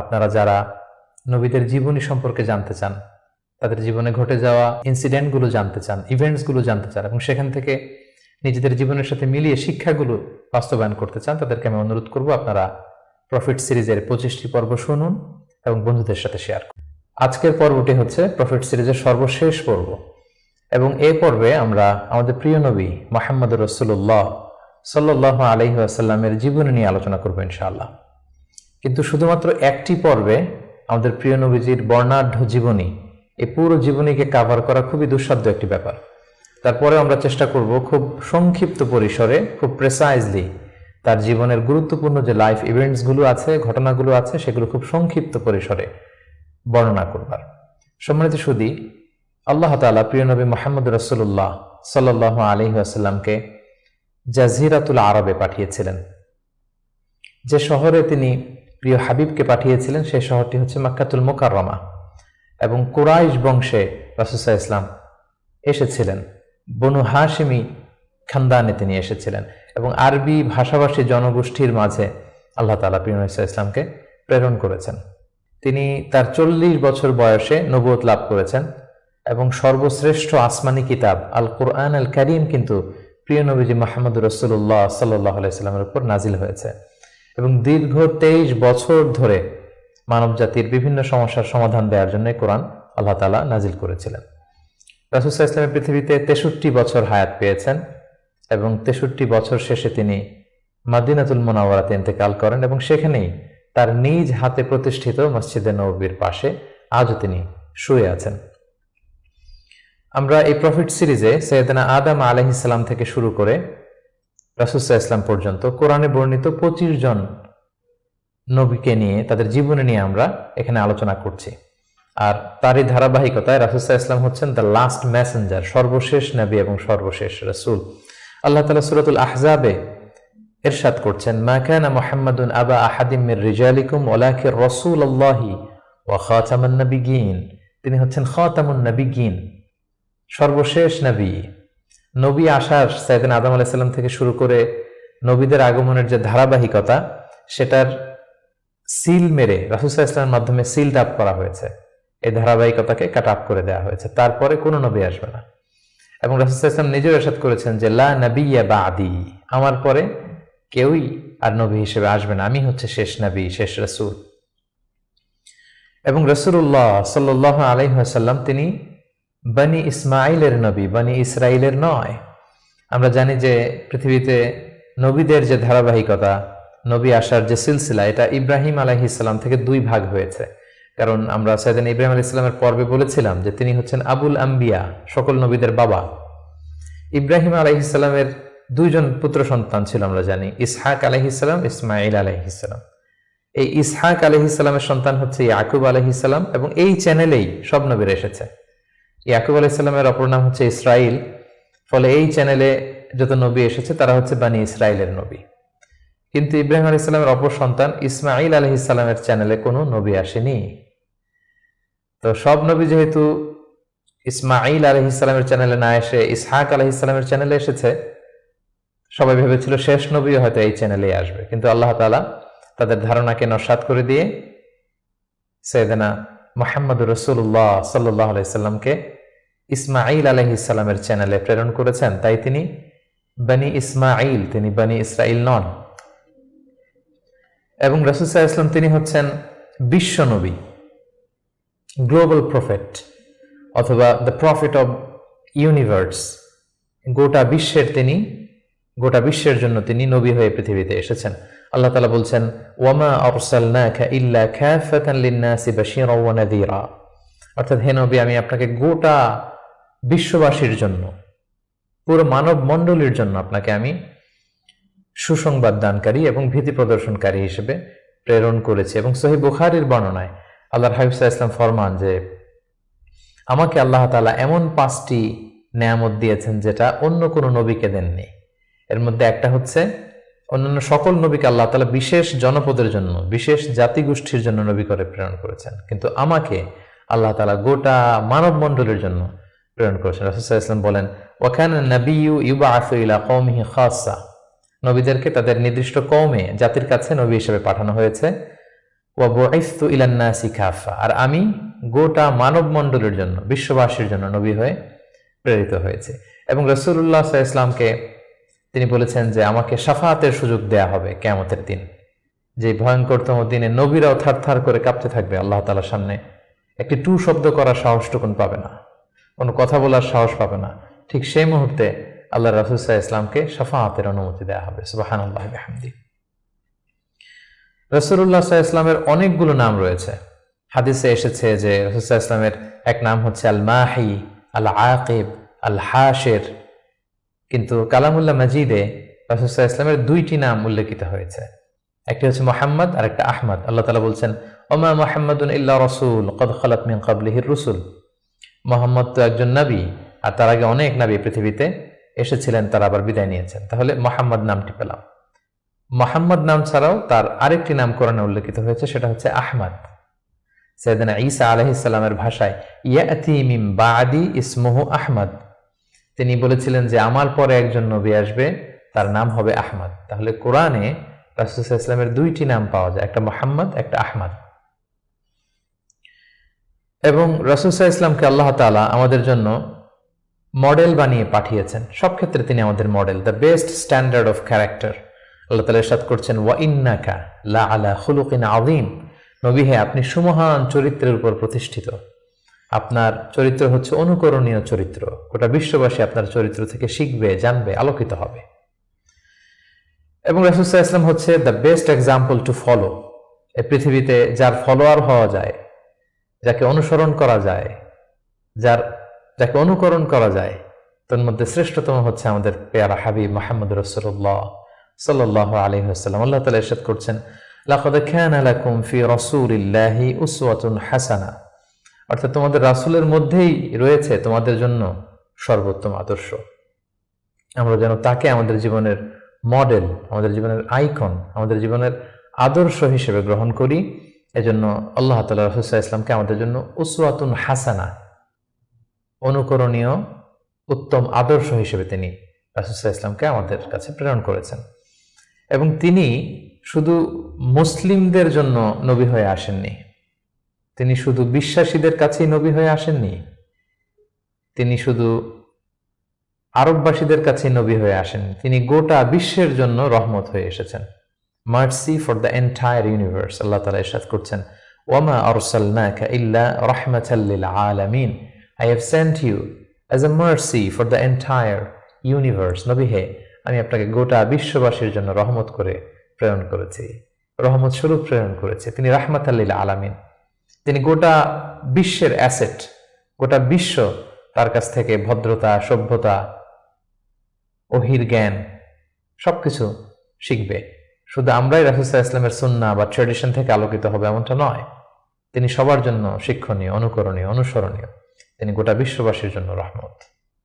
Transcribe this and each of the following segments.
আপনারা যারা নবীদের জীবনী সম্পর্কে জানতে চান, তাদের জীবনে ঘটে যাওয়া ইনসিডেন্টগুলো জানতে চান, ইভেন্টসগুলো জানতে চান এবং সেখান থেকে নিজেদের জীবনের সাথে মিলিয়ে শিক্ষাগুলো বাস্তবায়ন করতে চান, তাদেরকে আমি অনুরোধ করব আপনারা প্রফিট সিরিজের 25টি পর্ব শুনুন এবং বন্ধুদের সাথে শেয়ার করুন। আজকের পর্বটি হচ্ছে প্রফিট সিরিজের সর্বশেষ পর্ব এবং এই পর্বে আমরা আমাদের প্রিয় নবী মুহাম্মদুর রাসূলুল্লাহ সাল্লাল্লাহু আলাইহি ওয়াসাল্লামের জীবনী নিয়ে আলোচনা করব ইনশাআল্লাহ। কিন্তু শুধুমাত্র একটি পর্বে আমাদের প্রিয় নবীজির বর্ণাঢ্য জীবনী, এই পুরো জীবনীকে কাভার করা খুবই দুঃসাধ্য একটি ব্যাপার। তারপরে আমরা চেষ্টা করব খুব সংক্ষিপ্ত পরিসরে, খুব প্রেসাইজলি তার জীবনের গুরুত্বপূর্ণ যে লাইফ ইভেন্টসগুলো আছে, ঘটনাগুলো আছে, সেগুলো খুব সংক্ষিপ্ত পরিসরে বর্ণনা করবার। সম্মানিত সুধী, আল্লাহ তাআলা প্রিয় নবী মুহাম্মদ রাসূলুল্লাহ সাল্লাল্লাহু আলাইহি ওয়াসাল্লামকে জাজিরাতুল আরবে পাঠিয়েছিলেন। যে শহরে তিনি প্রিয় হাবিবকে পাঠিয়েছিলেন সেই শহরটি হচ্ছে মক্কাতুল মুকাররমা এবং কুরাইশ বংশে রাসূল সাল্লাল্লাহু আলাইহি ওয়াসাল্লাম এসেছিলেন। বনু হাশিমি খানদানে তিনি এসেছিলেন এবং আরবি ভাষাভাষী জনগোষ্ঠীর মাঝে আল্লাহ তাআলা প্রিয় নবী সাল্লাল্লাহু আলাইহি ওয়াসাল্লামকে প্রেরণ করেছেন। তিনি তার 40 বছর বয়সে নবুয়ত লাভ করেছেন এবং সর্বশ্রেষ্ঠ আসমানি কিতাব আল কুরআন আল কারীম কিন্তু প্রিয় নবীজি মুহাম্মদুর রাসূলুল্লাহ সাল্লাল্লাহু আলাইহি ওয়াসাল্লামের উপর নাজিল হয়েছে এবং দীর্ঘ 23 বছর ধরে মানব জাতির বিভিন্ন সমস্যার সমাধান দেওয়ার জন্য কোরআন আল্লাহ তাআলা নাজিল করেছিলেন। রাসূল সাল্লাল্লাহু আলাইহি ওয়াসাল্লাম পৃথিবীতে 63 বছর হায়াত পেয়েছেন এবং 63 বছর শেষে তিনি মদিনাতুল মুনাওয়ারাতে ইন্তেকাল করেন এবং সেখানেই তার নিজ হাতে প্রতিষ্ঠিত মসজিদে নববীর পাশে আজও তিনি শুয়ে আছেন। আমরা এই প্রফিট সিরিজে সৈয়দনা আদম আলাইহিস সালাম থেকে শুরু করে রাসূল সাল্লাল্লাহু আলাইহি ওয়াসাল্লাম পর্যন্ত কোরআনে বর্ণিত 25 জন নবীকে নিয়ে, তাদের জীবনে নিয়ে আমরা এখানে আলোচনা করছি। আর তারই ধারাবাহিকতায় রাসূল সাল্লাল্লাহু আলাইহি ওয়াসাল্লাম হচ্ছেন দ্য লাস্ট মেসেঞ্জার, সর্বশেষ নবী এবং সর্বশেষ রাসূল। আল্লাহ তাআলা সূরাতুল আহজাবে ইরশাদ করছেন, মা কানা মুহাম্মাদুন আবা আহাদিম মির রিজালিকুম ওয়ালাকিন রাসূলুল্লাহি ওয়া খাতামান নাবিয়্যিন। তিনি হচ্ছেন খাতামুন নাবিয়্যিন, সর্বশেষ নবী। নবী আসার সাইয়েদনা আদম আলাইহিস সালাম থেকে শুরু করে নবীদের আগমনের যে ধারাবাহিকতা, সেটার সিল মেরে রাসূল সাল্লাল্লাহু আলাইহি ওয়াসাল্লামের মাধ্যমে সিল আপ করা হয়েছে। এই ধারাবাহিকতাকে কাট আপ করে দেওয়া হয়েছে, তারপরে কোনো নবী আসবে না। এবং রাসূল সাল্লাল্লাহু আলাইহি ওয়াসাল্লাম নিজেও ইরশাদ করেছেন যে লা নাবিয়্যা বা'দি, আমার পরে কেউই আর নবী হিসেবে আসবে না, আমি হচ্ছে শেষ নবী, শেষ রাসূল। এবং রাসূলুল্লাহ সাল্লাল্লাহু আলাইহি ওয়াসাল্লাম তিনি বনি ইসমাঈলের নবী, বনি ইসরাইলের নয়। আমরা জানি যে পৃথিবীতে নবীদের যে ধারাবাহিকতা, নবী আসার যে সিলসিলা, এটা ইব্রাহিম আলাইহিস সালাম থেকে 2 ভাগ হয়েছে। কারণ আমরা সাইয়েদনা ইব্রাহিম আলাইহিস সালামের পর্বে বলেছিলাম যে তিনি হচ্ছেন আবুল আম্বিয়া, সকল নবীদের বাবা। ইব্রাহিম আলাইহিস সালামের 2 জন পুত্র সন্তান ছিল, আমরা জানি, ইসহাক আলাইহিস সালাম, ইসমাঈল আলাইহিস সালাম। এই ইসহাক আলাইহিস সালামের সন্তান হচ্ছে ইয়াকুব আলাইহিস সালাম এবং এই চ্যানেলেই সব নবীরা এসেছে। ইয়াকুব আলাইহিস সালামের অপর নাম হচ্ছে ইসরাইল, ফলে এই চ্যানেলে যত নবী এসেছে তারা হচ্ছে বনি ইসরাইলের নবী। কিন্তু ইব্রাহিম আলাইহিস সালামের অপর সন্তান ইসমাঈল আলাইহিস সালামের চ্যানেলে কোনো নবী আসেনি। তো সব নবী যেহেতু ইসমাঈল আলাইহিস সালামের চ্যানেলে না এসে ইসহাক আলাইহিস সালামের চ্যানেলে এসেছে, সবাই ভেবেছিল শেষ নবী হয়তো এই চ্যানেলেই আসবে, কিন্তু আল্লাহ তাআলা তাদের ধারণাকে নস্যাৎ করে দিয়ে সাইয়েদনা মুহাম্মদুর রাসূলুল্লাহ সাল্লাল্লাহু আলাইহি ওয়াসাল্লামকে ইসমাঈল আলাইহিস সালামের চ্যানেলে প্রেরণ করেছেন। তাই তিনি বনি ইসমাঈল, তিনি বনি ইসরাইল নন। এবং রাসূল সাল্লাল্লাহু আলাইহি ওয়াসাল্লাম তিনি হচ্ছেন বিশ্ব নবী, গ্লোবাল প্রফেট অথবা দ্য প্রফেট অব ইউনিভার্স। গোটা বিশ্বের জন্য তিনি নবী হয়ে পৃথিবীতে এসেছেন। আল্লাহ তাআলা বলছেন, ওয়ামা আরসালনাকা ইল্লা কাফাতান লিন-নাসি বাশীরাও ওয়া নাযীরা। অর্থাৎ হে নবী, আমি আপনাকে গোটা বিশ্ববাসীর জন্য, পুরো মানব মণ্ডলীর জন্য আপনাকে আমি সুসংবাদ দানকারী এবং ভীতি প্রদর্শনকারী হিসেবে প্রেরণ করেছি। এবং সহিহ বুখারীর বর্ণনায় আল্লাহর হাবিব সাল্লাল্লাহু আলাইহি ওয়াসাল্লাম ফরমান যে আমাকে আল্লাহ তাআলা এমন 5টি নেয়ামত দিয়েছেন যেটা অন্য কোনো নবীকে দেননি। এর মধ্যে একটা হচ্ছে, অন্যান্য সকল নবীকে আল্লাহ তাআলা বিশেষ জনপদের জন্য, বিশেষ জাতিগোষ্ঠীর জন্য নবী করে প্রেরণ করেছেন, কিন্তু আমাকে আল্লাহ তাআলা গোটা মানব মণ্ডলীর জন্য প্রেরণ করেছেন। রাসূল সাল্লাল্লাহু আলাইহি ওয়াসাল্লাম বলেন, ওয়া কানা নাবিয়্যু ইউবআসু ইলা কওমিহি খাসসা, নবীদেরকে তাদের নির্দিষ্ট কওমে, জাতির কাছে নবী হিসেবে পাঠানো হয়েছে। ওয়া বুইসতু ইলান নাসি কাফা, আর আমি গোটা মানব মণ্ডলের জন্য, বিশ্ববাসীর জন্য নবী হয়ে প্রেরিত হয়েছে। এবং রাসূলুল্লাহ সাল্লাল্লাহু আলাইহি ওয়াসাল্লামকে তিনি বলেছেন যে আমাকে শাফাআতের সুযোগ দেয়া হবে কিয়ামতের দিন, যে ভয়ঙ্করতম দিনে নবীরাও থারথার করে কাঁপতে থাকবে আল্লাহ তাআলার সামনে, একটি টু শব্দ করার সাহসটুকুন পাবে না, কোনো কথা বলার সাহস পাবে না। ঠিক সেই মুহূর্তে আল্লাহ রাসূল সাল্লাল্লাহু আলাইহি ওয়াসাল্লামকে শাফাআতের অনুমতি দেয়া হবে। সুবহানাল্লাহি ওয়া বিহামদিহি। রাসূলুল্লাহ সাল্লাল্লাহু আলাইহি ওয়াসাল্লামের অনেকগুলো নাম রয়েছে। হাদিসে এসেছে যে রাসূল সাল্লাল্লাহু আলাইহি ওয়াসাল্লামের এক নাম হচ্ছে আল মাহি, আল আকিব, আল হাশির। কিন্তু কালামুল্লাহ মাজিদে রাসূল সাল্লাল্লাহু আলাইহি ওয়াসাল্লামের দুইটি নাম উল্লেখিত হয়েছে, একটি হচ্ছে মুহাম্মদ আর একটা আহমদ। আল্লাহ তাআলা বলছেন ওমা মুহাম্মাদুন ইল্লা রাসূল ক্বাদ খালাত মিন ক্বাবলিহির রুসুল, মুহাম্মদ তো একজন নবী, আর তার আগে অনেক নবী পৃথিবীতে এসেছিলেন, তারা আবার বিদায় নিয়েছেন। তাহলে মুহাম্মদ নামটি পেলাম। মুহাম্মদ নাম ছাড়াও তার আরেকটি নাম কোরআনে উল্লেখিত হয়েছে, সেটা হচ্ছে আহমদ। সাইয়েদনা ঈসা আলাইহিস সালামের ভাষায় ইয়াতি মিন বাদি ইসমুহু আহমদ, তিনি বলেছিলেন যে আমার পরে একজন নবী আসবে, তার নাম হবে আহমদ। তাহলে কোরআনে রাসূল সাল্লাল্লাহু আলাইহি ওয়াসাল্লামের দুইটি নাম পাওয়া যায়, একটা মুহাম্মদ, একটা আহমদ। এবং রাসূল সাল্লাল্লাহু আলাইহি ওয়াসাল্লামকে আল্লাহ তাআলা আমাদের জন্য মডেল বানিয়ে পাঠিয়েছেন, সব ক্ষেত্রে তিনি আমাদের model, the best standard of character. আল্লাহ তাআলা ইরশাদ করছেন ওয়া ইন্নাকা লা আলা খুলুকিন আযীম, নবী হে আপনি সুমহান চরিত্রের উপর প্রতিষ্ঠিত, আপনার চরিত্র হচ্ছে অনুকরণীয় চরিত্র, গোটা বিশ্ববাসী আপনার চরিত্র থেকে শিখবে, জানবে, আলোকিত হবে। এবং রাসূল সাল্লাল্লাহু আলাইহি ওয়াসাল্লাম হচ্ছে the best example to follow, এই পৃথিবীতে যার ফলোয়ার হওয়া যায়, যাকে অনুসরণ করা যায়, যাকে অনুকরণ করা যায়, তার মধ্যে শ্রেষ্ঠতম হচ্ছে আমাদের পেয়ারা হাবিব মুহাম্মদ রাসূলুল্লাহ সাল্লাল্লাহু আলাইহি ওয়াসাল্লাম। আল্লাহ তাআলা ইরশাদ করছেন লাকাদ কানা লাকুম ফি রাসূলিল্লাহি উসওয়াতুন হাসানা, অর্থাৎ তোমাদের রাসূলের মধ্যেই রয়েছে তোমাদের জন্য সর্বোত্তম আদর্শ। আমরা যেন তাকে আমাদের জীবনের মডেল, আমাদের জীবনের আইকন, আমাদের জীবনের আদর্শ হিসেবে গ্রহণ করি। এজন্য আল্লাহ তাআলা রাসূল সাল্লাল্লাহু আলাইহি ওয়াসাল্লামকে আমাদের জন্য উসওয়াতুন হাসানা, অনুকরণীয় উত্তম আদর্শ হিসেবে তিনি রাসূল সাল্লাল্লাহু আলাইহি ওয়াসাল্লামকে আমাদের কাছে প্রেরণ করেছেন। এবং তিনি শুধু মুসলিমদের জন্য নবী হয়ে আসেননি, তিনি শুধু বিশ্বাসীদের কাছেই নবী হয়ে আসেননি, তিনি শুধু আরববাসীদের কাছেই নবী হয়ে আসেননি, তিনি গোটা বিশ্বের জন্য রহমত হয়ে এসেছেন। Mercy for the entire universe. আল্লাহ তাআলা ইরশাদ করছেন ওয়ামা আরসালনাকা ইল্লা রাহমাতাল লিল আলামিন, I have sent you as a mercy for the entire universe. নবী হে আমি আপনাকে গোটা বিশ্ববাসীর জন্য রহমত করে প্রেরণ করেছি, রহমত স্বরূপ প্রেরণ করেছি। তিনি রাহমাতাল লিল আলামিন, তিনি গোটা বিশ্বের অ্যাসেট, গোটা বিশ্ব তার কাছ থেকে ভদ্রতা, সভ্যতা, ওহির জ্ঞান সবকিছু শিখবে। শুধু আমরাই রাসূল সাল্লাল্লাহু আলাইহি ওয়াসাল্লামের সুন্নাহ বা ট্র্যাডিশন থেকে আলোকিত হবে এমনটা নয়, তিনি সবার জন্য শিক্ষণীয়, অনুকরণীয়, অনুসরণীয়, তিনি গোটা বিশ্ববাসীর জন্য রহমত।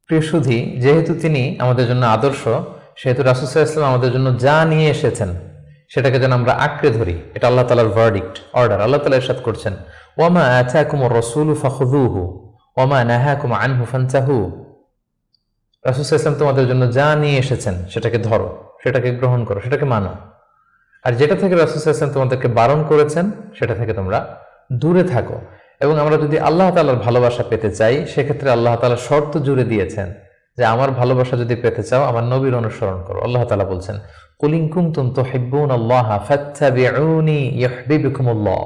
প্রিয় সুধী, যেহেতু তিনি আমাদের জন্য আদর্শ, সেহেতু রাসূল সাল্লাল্লাহু আলাইহি ওয়াসাল্লাম আমাদের জন্য যা নিয়ে এসেছেন সেটাকে যেন আমরা আঁকড়ে ধরি। এটা আল্লাহ তাআলার ভার্ডিক্ট, অর্ডার। আল্লাহ তাআলা ইরশাদ করছেন ওয়ামা আতাকুমুর রাসূলু ফাখুযুহু ওয়ামা নাহাকুম আনহু ফান্তাহু। রাসূল সাল্লাল্লাহু আলাইহি ওয়াসাল্লাম তোমাদের জন্য যা নিয়ে এসেছেন সেটাকে ধরো, সেটাকে গ্রহণ করো, সেটাকে মানো। আর যেটা থেকে রাসূল সাল্লাল্লাহু আলাইহি ওয়াসাল্লাম তোমাদেরকে বারণ করেছেন সেটা থেকে তোমরা দূরে থাকো। এবং আমরা যদি আল্লাহ তাআলার ভালোবাসা পেতে চাই, সেক্ষেত্রে আল্লাহ তাআলা শর্ত জুড়ে দিয়েছেন যে আমার ভালোবাসা যদি পেতে চাও আমার নবীর অনুসরণ করো। আল্লাহ তাআলা বলছেন কুল ইন কুনতুম তুহিব্বুনাল্লাহা ফাত্তাবিউনি ইউহিব্বুকুমুল্লাহ।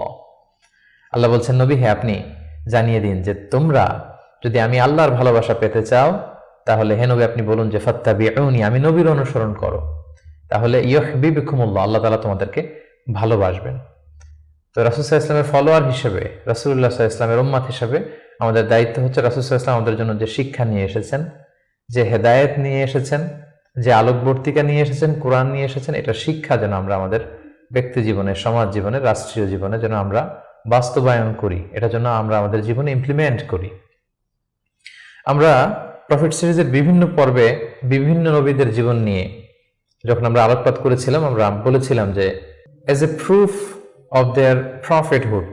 আল্লাহ বলছেন নবী হে আপনি জানিয়ে দিন যে তোমরা যদি আমি আল্লাহর ভালোবাসা পেতে চাও, তাহলে হে নবী আপনি বলুন যে ফাত্তাবিউনি, আমি নবীর অনুসরণ করো, তাহলে ইউহিব্বুকুমুল্লাহ, আল্লাহ তাআলা তোমাদেরকে ভালোবাসবেন। তো রাসূল সাল্লাল্লাহু আলাইহি ওয়াসাল্লামের ফলোয়ার হিসেবে, রাসূলুল্লাহ সাল্লাল্লাহু আলাইহি ওয়াসাল্লামের উম্মত হিসেবে আমাদের দায়িত্ব হচ্ছে রাসূল সাল্লাল্লাহু আলাইহি ওয়াসাল্লাম আমাদের জন্য যে শিক্ষা নিয়ে এসেছেন, যে হেদায়েত নিয়ে এসেছেন, যে আলোকবর্তিকা নিয়ে এসেছেন, কোরআন নিয়ে এসেছেন, এটা শিক্ষা যেন আমরা আমাদের ব্যক্তি জীবনে, সমাজ জীবনে, রাষ্ট্রীয় জীবনে যেন আমরা বাস্তবায়ন করি, এটা যেন আমরা আমাদের জীবনে ইমপ্লিমেন্ট করি। আমরা প্রফেট সিরিজের বিভিন্ন পর্বে বিভিন্ন নবীদের জীবন নিয়ে যখন আমরা আলোকপাত করেছিলাম, আমরা বলেছিলাম যে as a proof of their prophethood,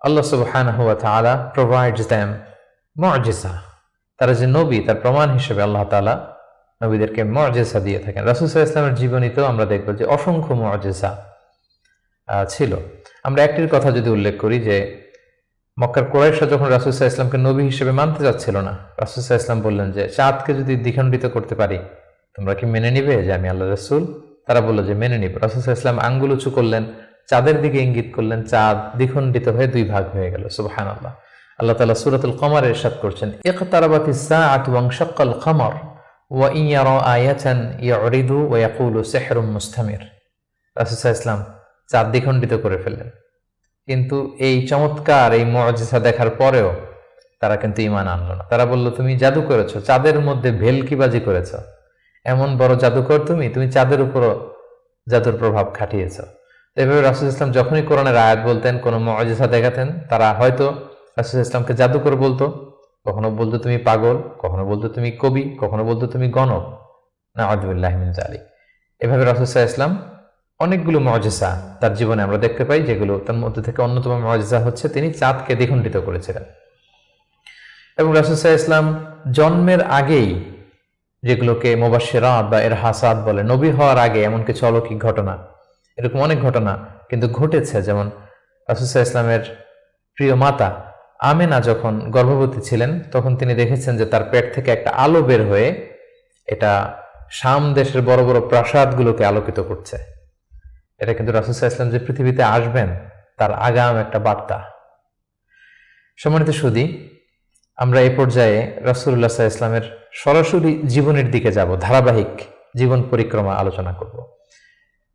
Allah subhanahu wa ta'ala provides them মুজিজা। তারা যে নবী, তার প্রমাণ হিসেবে আল্লাহ তাআলা নবীদেরকে মুজিজা দিয়ে থাকেন। রাসূল সাল্লাল্লাহু আলাইহি ওয়াসাল্লামের জীবনীতেও আমরা দেখব যে অসংখ্য মুজিজা ছিল। আমরা একটির কথা যদি উল্লেখ করি যে মক্কার কুরাইশরা যখন রাসূল সাল্লাল্লাহু আলাইহি ওয়াসাল্লামকে নবী হিসেবে মানতে যাচ্ছিল না, রাসূল সাল্লাল্লাহু আলাইহি ওয়াসাল্লাম বললেন যে চাঁদকে যদি দ্বিখণ্ডিত করতে পারি তোমরা কি মেনে নিবে যে আমি আল্লাহ রাসূল? তারা বলল যে মেনে নিব। রাসূল সাল্লাল্লাহু আলাইহি ওয়াসাল্লাম আঙ্গুল উঁচু করলেন, চাঁদের দিকে ইঙ্গিত করলেন, চাঁদ দ্বিখণ্ডিত হয়ে দুই ভাগ হয়ে গেল। সুবহানাল্লাহ। আল্লাহ তাআলা সূরাতুল কমারে ইরশাদ করছেন, ইকতারাবাতিস সাআতু ওয়ানশাক্কাল কমার ওয়া ইন ইয়ারা আয়াতান ইয়ারিদু ওয়া ইয়াকুলু সিহরুম মুস্তামির। রাসূল সাল্লাল্লাহু আলাইহি ওয়াসাল্লাম চাঁদ দ্বিখণ্ডিত করে ফেললেন, কিন্তু এই চমৎকার এই মুআজিজা দেখার পরেও তারা কিন্তু ঈমান আনলো না। তারা বলল, তুমি জাদু করেছো, চাঁদের মধ্যে ভেলকিবাজি করেছো, এমন বড় জাদুকর তুমি চাঁদের উপরও জাদুর প্রভাব খাটিয়েছো। এভাবে রাসূল ইসলাম যখনই কোরআনের আয়াত বলতেন, কোনো মুআজিজা দেখাতেন, তারা হয়তো রাসূল ইসলামকে জাদুকর বলতো, কখনো বলতো তুমি পাগল, কখনো বলতো তুমি কবি, কখনো বলতো তুমি গণক। নাউযু বিল্লাহি মিন যালিক। এভাবে রাসূল সাল্লাল্লাহু আলাইহি ওয়াসাল্লাম অনেকগুলো মুআজিজা তার জীবনে আমরা দেখতে পাই, যেগুলো তার মধ্যে থেকে অন্যতম মুআজিজা হচ্ছে তিনি চাঁদকে দ্বিখণ্ডিত করেছিলেন। এবং রাসূল সাল্লাল্লাহু আলাইহি ওয়াসাল্লাম জন্মের আগেই, যেগুলোকে মুবাশশিরাত বা ইরহাসাত বলে, নবী হওয়ার আগে এমন কিছু অলৌকিক ঘটনা, এরকম অনেক ঘটনা কিন্তু ঘটেছে। যেমন রাসূল সাল্লাল্লাহু আলাইহি ওয়াসাল্লামের প্রিয় মাতা আমেনা যখন গর্ভবতী ছিলেন, তখন তিনি দেখেছেন যে তার পেট থেকে একটা আলো বের হয়ে এটা শাম দেশের বড় বড় প্রাসাদগুলোকে আলোকিত করছে। এটা কিন্তু রাসূল সাল্লাল্লাহু আলাইহি ওয়াসাল্লাম যে পৃথিবীতে আসবেন তার আগাম একটা বার্তা। সম্মানিত সুধী, আমরা এই পর্যায়ে রাসূলুল্লাহ সাল্লাল্লাহু আলাইহি ওয়াসাল্লামের সরাসরি জীবনের দিকে যাব, ধারাবাহিক জীবন পরিক্রমা আলোচনা করব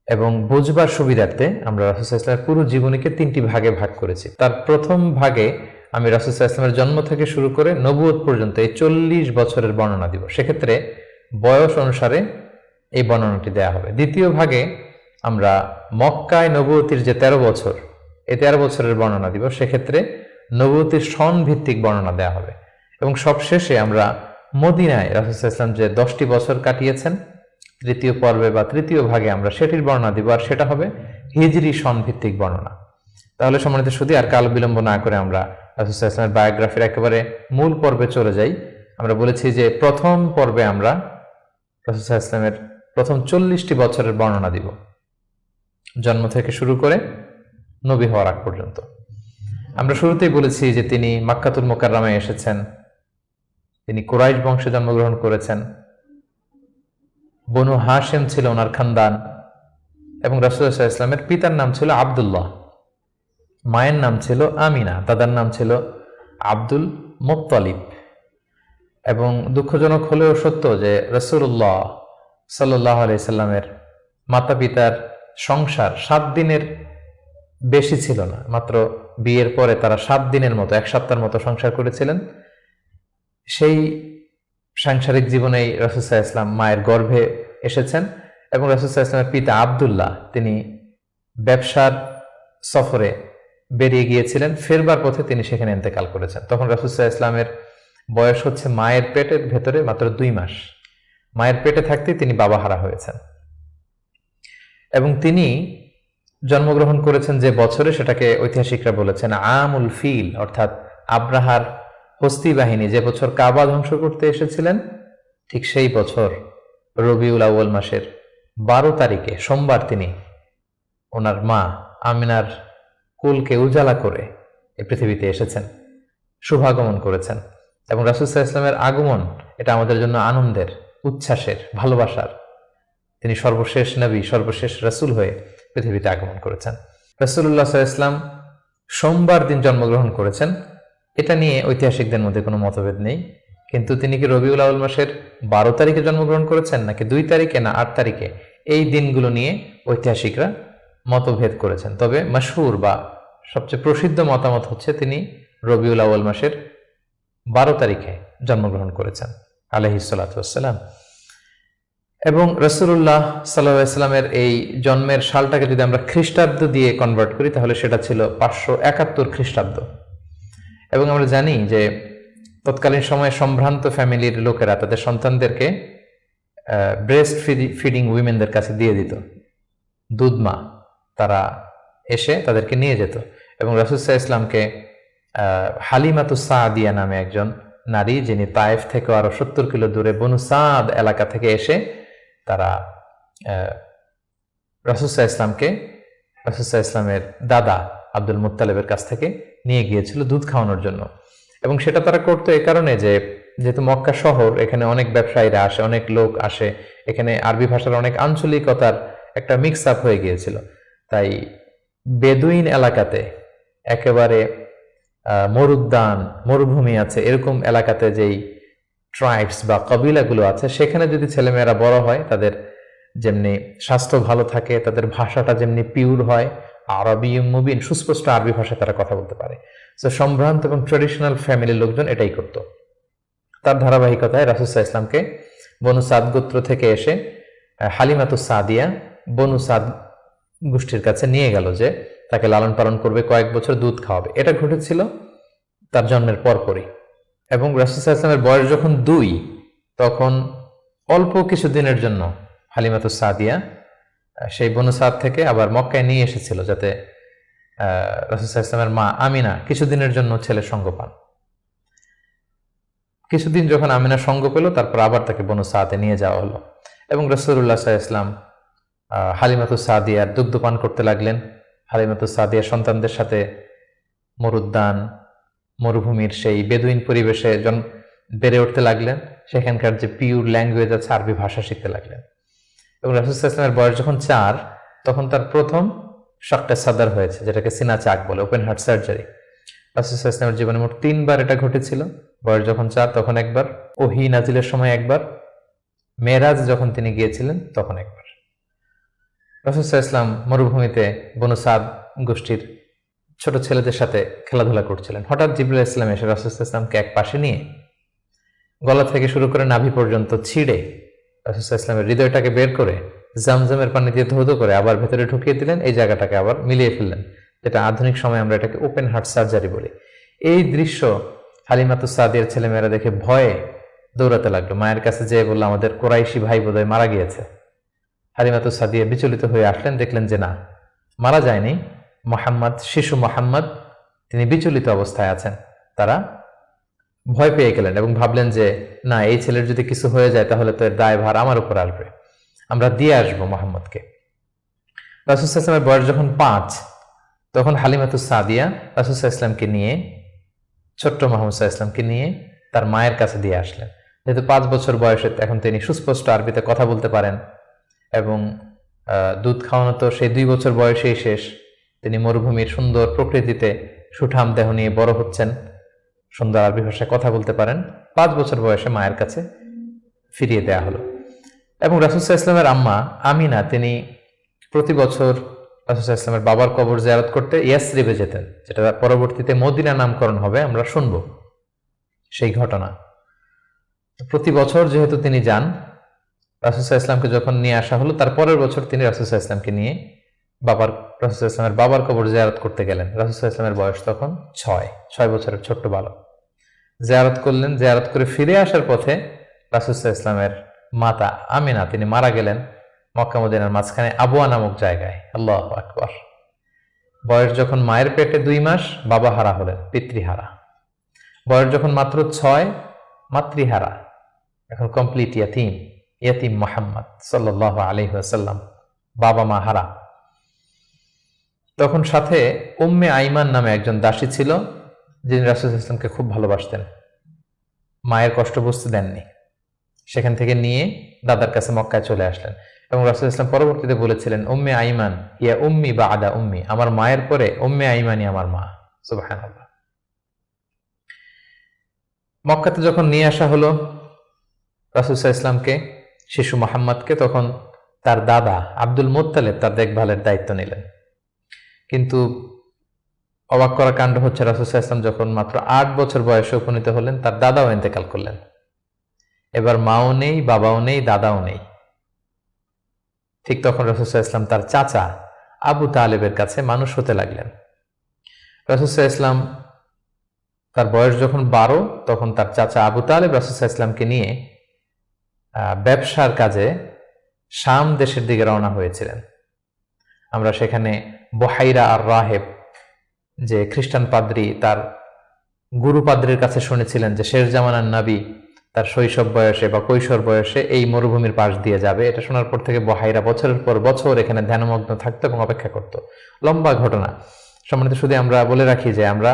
এবং বুঝবার সুবিধার্থে আমরা রাসূল সাল্লাল্লাহু আলাইহি ওয়াসাল্লামের পুরো জীবনীকে 3টি ভাগে ভাগ করেছি। তার প্রথম ভাগে আমি রাসূল সাল্লাল্লাহু আলাইহি ওয়াসাল্লামের জন্ম থেকে শুরু করে নবুয়ত পর্যন্ত এই 40 বছরের বর্ণনা দিব। সেক্ষেত্রে বয়স অনুসারে এই বর্ণনাটি দেয়া হবে। দ্বিতীয় ভাগে আমরা মক্কায় নবুয়তির যে 13 বছর, এই 13 বছরের বর্ণনা দিব। সেক্ষেত্রে নবুয়তির সন ভিত্তিক বর্ণনা দেয়া হবে। এবং সবশেষে আমরা মদিনায় রাসূল সাল্লাল্লাহু আলাইহি ওয়াসাল্লাম যে 10টি বছর কাটিয়েছেন, তৃতীয় পর্বে বা তৃতীয় ভাগে আমরা সেটির বর্ণনা দিব, আর সেটা হবে হিজরি সন ভিত্তিক বর্ণনা। তাহলে সম্মানিত সুধী, আর কাল বিলম্ব না করে আমরা রাসূল সাল্লাল্লাহু আলাইহি ওয়াসাল্লামের বায়োগ্রাফির একেবারে মূল পর্বে চলে যাই। আমরা বলেছি যে প্রথম পর্বে আমরা রাসূল সাল্লাল্লাহু আলাইহি ওয়াসাল্লামের প্রথম 40টি বছরের বর্ণনা দিব, জন্ম থেকে শুরু করে নবী হওয়ার আগ পর্যন্ত। আমরা শুরুতেই বলেছি যে তিনি মাক্কাতুল মুকাররমায় এসেছেন, তিনি কুরাইশ বংশে জন্মগ্রহণ করেছেন, বনু হাশিম ছিল ওনার খানদান, এবং রাসূলুল্লাহ সাল্লাল্লাহু আলাইহি ওয়াসাল্লামের পিতার নাম ছিল আব্দুল্লাহ, মায়ের নাম ছিল আমিনা, দাদার নাম ছিল আব্দুল মুত্তালিব। এবং দুঃখজনক হলেও সত্য যে রাসূলুল্লাহ সাল্লাল্লাহু আলাইহি সাল্লামের মাতা পিতার সংসার 7 দিনের বেশি ছিল না। মাত্র বিয়ের পরে তারা 7 দিনের মতো, 1 সপ্তাহের মতো সংসার করেছিলেন। সেই সাংসারিক জীবনেই রাসূল সাল্লাল্লাহু আলাইহি ওয়াসাল্লাম মায়ের গর্ভে এসেছেন। এবং রাসূল সাল্লাল্লাহু আলাইহি ওয়াসাল্লামের পিতা আব্দুল্লাহ তিনি ব্যবসার সফরে বেরিয়ে গিয়েছিলেন, ফেরবার পথে তিনি সেখানে ইন্তেকাল করেছেন। তখন রাসূল সাল্লাল্লাহু আলাইহি ওয়াসাল্লামের বয়স হচ্ছে মায়ের পেটের ভেতরে মাত্র 2 মাস। মায়ের পেটে থাকতেই তিনি বাবাহারা হয়েছেন। এবং তিনি জন্মগ্রহণ করেছেন যে বছরে, সেটাকে ঐতিহাসিকরা বলেছেন আমুল ফিল, অর্থাৎ আব্রাহার হস্তি বাহিনী যে বছর কাবা ধ্বংস করতে এসেছিলেন, ঠিক সেই বছর রবিউল আউয়াল মাসের 12 তারিখে সোমবার তিনি ওনার মা আমিনার কুলকে উজালা করে এই পৃথিবীতে এসেছেন, শুভাগমন করেছেন। এবং রাসূল সাল্লাল্লাহু আলাইহি ওয়াসাল্লামের আগমন এটা আমাদের জন্য আনন্দের, উচ্ছ্বাসের, ভালোবাসার। তিনি সর্বশেষ নবী, সর্বশেষ রাসূল হয়ে পৃথিবীতে আগমন করেছেন। রাসূলুল্লাহ সাল্লাল্লাহু আলাইহি ওয়াসাল্লাম সোমবার দিন জন্মগ্রহণ করেছেন, এটা নিয়ে ঐতিহাসিকদের মধ্যে কোনো মতভেদ নেই। কিন্তু তিনি কি রবিউল আউয়াল মাসের 12 তারিখে জন্মগ্রহণ করেছেন নাকি 2 তারিখে না 8 তারিখে, এই দিনগুলো নিয়ে ঐতিহাসিকরা মতভেদ করেছেন। তবে মাশহুর বা সবচেয়ে প্রসিদ্ধ মতামত হচ্ছে তিনি রবিউল আউয়াল মাসের 12 তারিখে জন্মগ্রহণ করেছেন আলাইহিস সালাতু ওয়াসসালাম। এবং রাসূলুল্লাহ সাল্লাল্লাহু আলাইহি ওয়াসাল্লামের এই জন্মের সালটাকে যদি আমরা খ্রিস্টাব্দ দিয়ে কনভার্ট করি, তাহলে সেটা ছিল 571 খ্রিস্টাব্দ। এবং আমরা জানি যে তৎকালীন সময়ে সম্ভ্রান্ত ফ্যামিলির লোকেরা তাদের সন্তানদেরকে ব্রেস্ট ফিডিং উইমেনদের কাছে দিয়ে দিত, দুধমা, তারা এসে তাদেরকে নিয়ে যেত। এবং রাসূল সাল্লাল্লাহু আলাইহি ওয়াসাল্লামকে হালিমাতুস সাদিয়া নামে একজন নারী, যিনি তায়েফ থেকে আরো 70 কিলো দূরে বনু সাদ এলাকা থেকে এসে তারা রাসূল সাল্লাল্লাহু আলাইহি ওয়াসাল্লামকে, রাসূল সাল্লাল্লাহু আলাইহি ওয়াসাল্লামের দাদা আব্দুল মুত্তালিবের কাছ থেকে নিয়ে গিয়েছিল দুধ খাওয়ানোর জন্য। এবং সেটা তারা করতো এই কারণে যে যেহেতু মক্কা শহর, এখানে অনেক ব্যবসায়ীরা আসে, অনেক লোক আসে, এখানে আরবি ভাষার অনেক আঞ্চলিকতার একটা মিক্স আপ হয়ে গিয়েছিল। তাই বেদুইন এলাকাতে, একেবারে মরুদ্যান, মরুভূমি আছে এরকম এলাকাতে যেই ট্রাইবস বা কবিলাগুলো আছে, সেখানে যদি ছেলেমেয়েরা বড় হয়, তাদের যেমনি স্বাস্থ্য ভালো থাকে, তাদের ভাষাটা যেমনি পিওর হয়, আরবি মুবিন, সুস্পষ্ট আরবি ভাষায় তারা কথা বলতে পারে। তো সম্ভ্রান্ত এবং ট্রেডিশনাল ফ্যামিলির লোকজন এটাই করত। তার ধারাবাহিকতায় রাসূল সাল্লাল্লাহু আলাইহি ওয়াসাল্লামকে বনু সাদ গোত্র থেকে এসে হালিমাতুস সাদিয়া বনু সাদ গোষ্ঠীর কাছে নিয়ে গেল, যে তাকে লালন পালন করবে, কয়েক বছর দুধ খাওয়াবে। এটা ঘটেছিল তার জন্মের পরপরই। এবং রাসূল সাল্লাল্লাহু আলাইহি ওয়াসাল্লামের বয়স যখন 2, তখন অল্প কিছুদিনের জন্য হালিমাতুস সাদিয়া সেই বনু সাদ থেকে আবার মক্কায় নিয়ে এসেছিল, যাতে রাসূল সাল্লাল্লাহু আলাইহি ওয়াসাল্লামের মা আমিনা কিছুদিনের জন্য ছেলের সঙ্গ পান। কিছুদিন যখন আমিনা সঙ্গ পেল, তারপর আবার তাকে বনু সাদে নিয়ে যাওয়া হলো। এবং রাসূলুল্লাহ সাল্লাল্লাহু আলাইহি ওয়াসাল্লাম হালিমাতুস সাদিয়ার দুগ্ধ পান করতে লাগলেন। হালিমাতুস সাদিয়ার সন্তানদের সাথে মরুদ্যান, মরুভূমির সেই বেদুইন পরিবেশে বেড়ে উঠতে লাগলেন। সেখানকার যে পিওর ল্যাঙ্গুয়েজ আছে, আরবি ভাষা শিখতে লাগলেন। এবং রাসূল সাল্লাল্লাহু আলাইহি ওয়াসাল্লামের বয়স যখন 4, তখন তার প্রথম শাক্কে সাদার হয়েছে, যেটাকে সিনা চাক বলে, ওপেন হার্ট সার্জারি। রাসূল সাল্লাল্লাহু আলাইহি ওয়াসাল্লামের জীবনে মোট 3 বার এটা ঘটেছিল। বয়স যখন 4 তখন একবার, ওহী নাজিলের সময় একবার, মেরাজ যখন তিনি গিয়েছিলেন তখন একবার। রাসূল সাল্লাল্লাহু আলাইহি ওয়াসাল্লাম মরুভূমিতে বনু সাদ গোষ্ঠীর ছোট ছেলেদের সাথে খেলাধুলা করছিলেন। হঠাৎ জিবরাইল আলাইহিস সালাম এসে রাসূল সাল্লাল্লাহু আলাইহি ওয়াসাল্লামকে এক পাশে নিয়ে গলা থেকে শুরু করে নাভি পর্যন্ত ছিঁড়ে রাসূল সাল্লাল্লাহু আলাইহি ওয়াসাল্লামের হৃদয়টাকে বের করে জামজামের পানি দিয়ে ধৌত করে আবার ভেতরে ঢুকিয়ে দিলেন। এই জায়গাটাকে আবার মিলিয়ে ফেললেন, যেটা আধুনিক সময় আমরা এটাকে ওপেন হার্ট সার্জারি বলি। এই দৃশ্য হালিমাতুস সাদিয়ার ছেলেমেয়েরা দেখে ভয়ে দৌড়াতে লাগলো। মায়ের কাছে যেয়ে বলল, আমাদের কোরাইশি ভাই বোধহয় মারা গিয়েছে। হালিমাতুস সাদিয়া বিচলিত হয়ে আসলেন, দেখলেন যে না, মারা যায়নি। মুহাম্মদ, শিশু মুহাম্মদ, তিনি বিচলিত অবস্থায় আছেন। তারা ভয় পেয়ে গেলেন এবং ভাবলেন যে না, এই ছেলের যদি কিছু হয়ে যায় তাহলে তো এর দায়ভার আমার উপর আসবে, আমরা দিয়ে আসবো মুহাম্মদকে। রাসূল সাল্লাল্লাহু আলাইহি ওয়াসাল্লামের বয়স যখন 5, তখন হালিমাতুস সাদিয়া রাসূল সাল্লাল্লাহু আলাইহি ওয়াসাল্লামকে নিয়ে, ছোট্ট মুহাম্মদ সাল্লাল্লাহু আলাইহি ওয়াসাল্লামকে নিয়ে তার মায়ের কাছে দিয়ে আসলেন। যেহেতু 5 বছর বয়সে এখন তিনি সুস্পষ্ট আরবিতে কথা বলতে পারেন এবং দুধ খাওয়ানো তো সেই 2 বছর বয়সেই শেষ। তিনি মরুভূমির সুন্দর প্রকৃতিতে সুঠাম দেহ নিয়ে বড় হচ্ছেন, সুন্দর আরবি ভাষায় কথা বলতে পারেন। 5 বছর বয়সে মায়ের কাছে ফিরিয়ে দেয়া হলো। এবং রাসূল সাল্লাল্লাহু আলাইহি ওয়াসাল্লামের আম্মা আমিনা, তিনি প্রতি বছর রাসূল সাল্লাল্লাহু আলাইহি ওয়াসাল্লামের বাবার কবর জিয়ারত করতে ইয়াসরিবে যেতেন, যেটা পরবর্তীতে মদিনা নামকরণ হবে, আমরা শুনবো সেই ঘটনা। প্রতি বছর যেহেতু তিনি যান, রাসূল সাল্লাল্লাহু আলাইহি ওয়াসাল্লামকে যখন নিয়ে আসা হলো, তার পরের বছর তিনি রাসূল সাল্লাল্লাহু আলাইহি ওয়াসাল্লামকে নিয়ে রাসূল সাল্লাল্লাহু আলাইহি ওয়াসাল্লামের বাবার কবর জিয়ারত করতে গেলেন। রাসূল সাল্লাল্লাহু আলাইহি ওয়াসাল্লামের বয়স তখন 6 বছরের ছোট্ট বালক। জিয়ারত করলেন। জিয়ারত করে ফিরে আসার পথে রাসূল সাল্লাল্লাহু আলাইহি ওয়াসাল্লামের মাতা আমিনা, তিনি মারা গেলেন মক্কা মদিনার মাঝখানে আবওয়া নামক জায়গায়। আল্লাহু আকবার। বয়স যখন মায়ের পেটে 2 মাস, বাবা হারা হলেন, পিতৃহারা। বয়স যখন মাত্র 6, মাতৃহারা, এখন কমপ্লিট ইয়াতিম মুহাম্মদ সাল্লাল্লাহু আলাইহি ওয়াসাল্লাম, বাবা মা হারা। তখন সাথে উম্মে আইমান নামে একজন দাসী ছিল, যিনি রাসূল সাল্লাল্লাহু আলাইহি ওয়াসাল্লামকে খুব ভালোবাসতেন, মায়ের কষ্ট বুঝতে দেননি। সেখান থেকে নিয়ে দাদার কাছে মক্কায় চলে আসলেন। এবং রাসূল সাল্লাল্লাহু আলাইহি ওয়াসাল্লাম পরবর্তীতে বলেছিলেন, উম্মে আইমান ইয়া উম্মি বা'দা উম্মি, আমার মায়ের পরে উম্মে আইমানই আমার মা। সুবহানাল্লাহ। মক্কাতে যখন নিয়ে আসা হলো রাসূল সাল্লাল্লাহু আলাইহি ওয়াসাল্লামকে, শিশু মুহাম্মদকে, তখন তার দাদা আব্দুল মুত্তালিব তার দেখভালের দায়িত্ব নিলেন। কিন্তু অবাক করা কাণ্ড হচ্ছে, রাসূল সাল্লাল্লাহু আলাইহি ওয়াসাল্লাম যখন মাত্র 8 বছর বয়সে উপনীত হলেন, তার দাদাও ইন্তেকাল করলেন। এবার মাও নেই, বাবাও নেই, দাদাও নেই। ঠিক তখন রাসূল সাল্লাল্লাহু আলাইহি ওয়াসাল্লাম তার চাচা আবু তালেবের কাছে মানুষ হতে লাগলেন। রাসূল সাল্লাল্লাহু আলাইহি ওয়াসাল্লাম তার বয়স যখন 12, তখন তার চাচা আবু তালেব রাসূল সাল্লাল্লাহু আলাইহি ওয়াসাল্লামকে নিয়ে ব্যবসার কাজে শাম দেশের দিকে রওনা হয়েছিলেন। আমরা সেখানে বুহাইরা আর রাহেব, যে খ্রিস্টান পাদ্রী, তার গুরু পাদ্রীর কাছে শুনেছিলেন যে শেষ জামানার নবী তার শৈশব বয়সে বা কৈশোর বয়সে এই মরুভূমির পাশ দিয়ে যাবে। এটা শোনার পর থেকে বুহাইরা বছরের পর বছর এখানে ধ্যানমগ্ন থাকতো এবং অপেক্ষা করত। লম্বা ঘটনা। সম্মানিত, শুধু আমরা বলে রাখি যে আমরা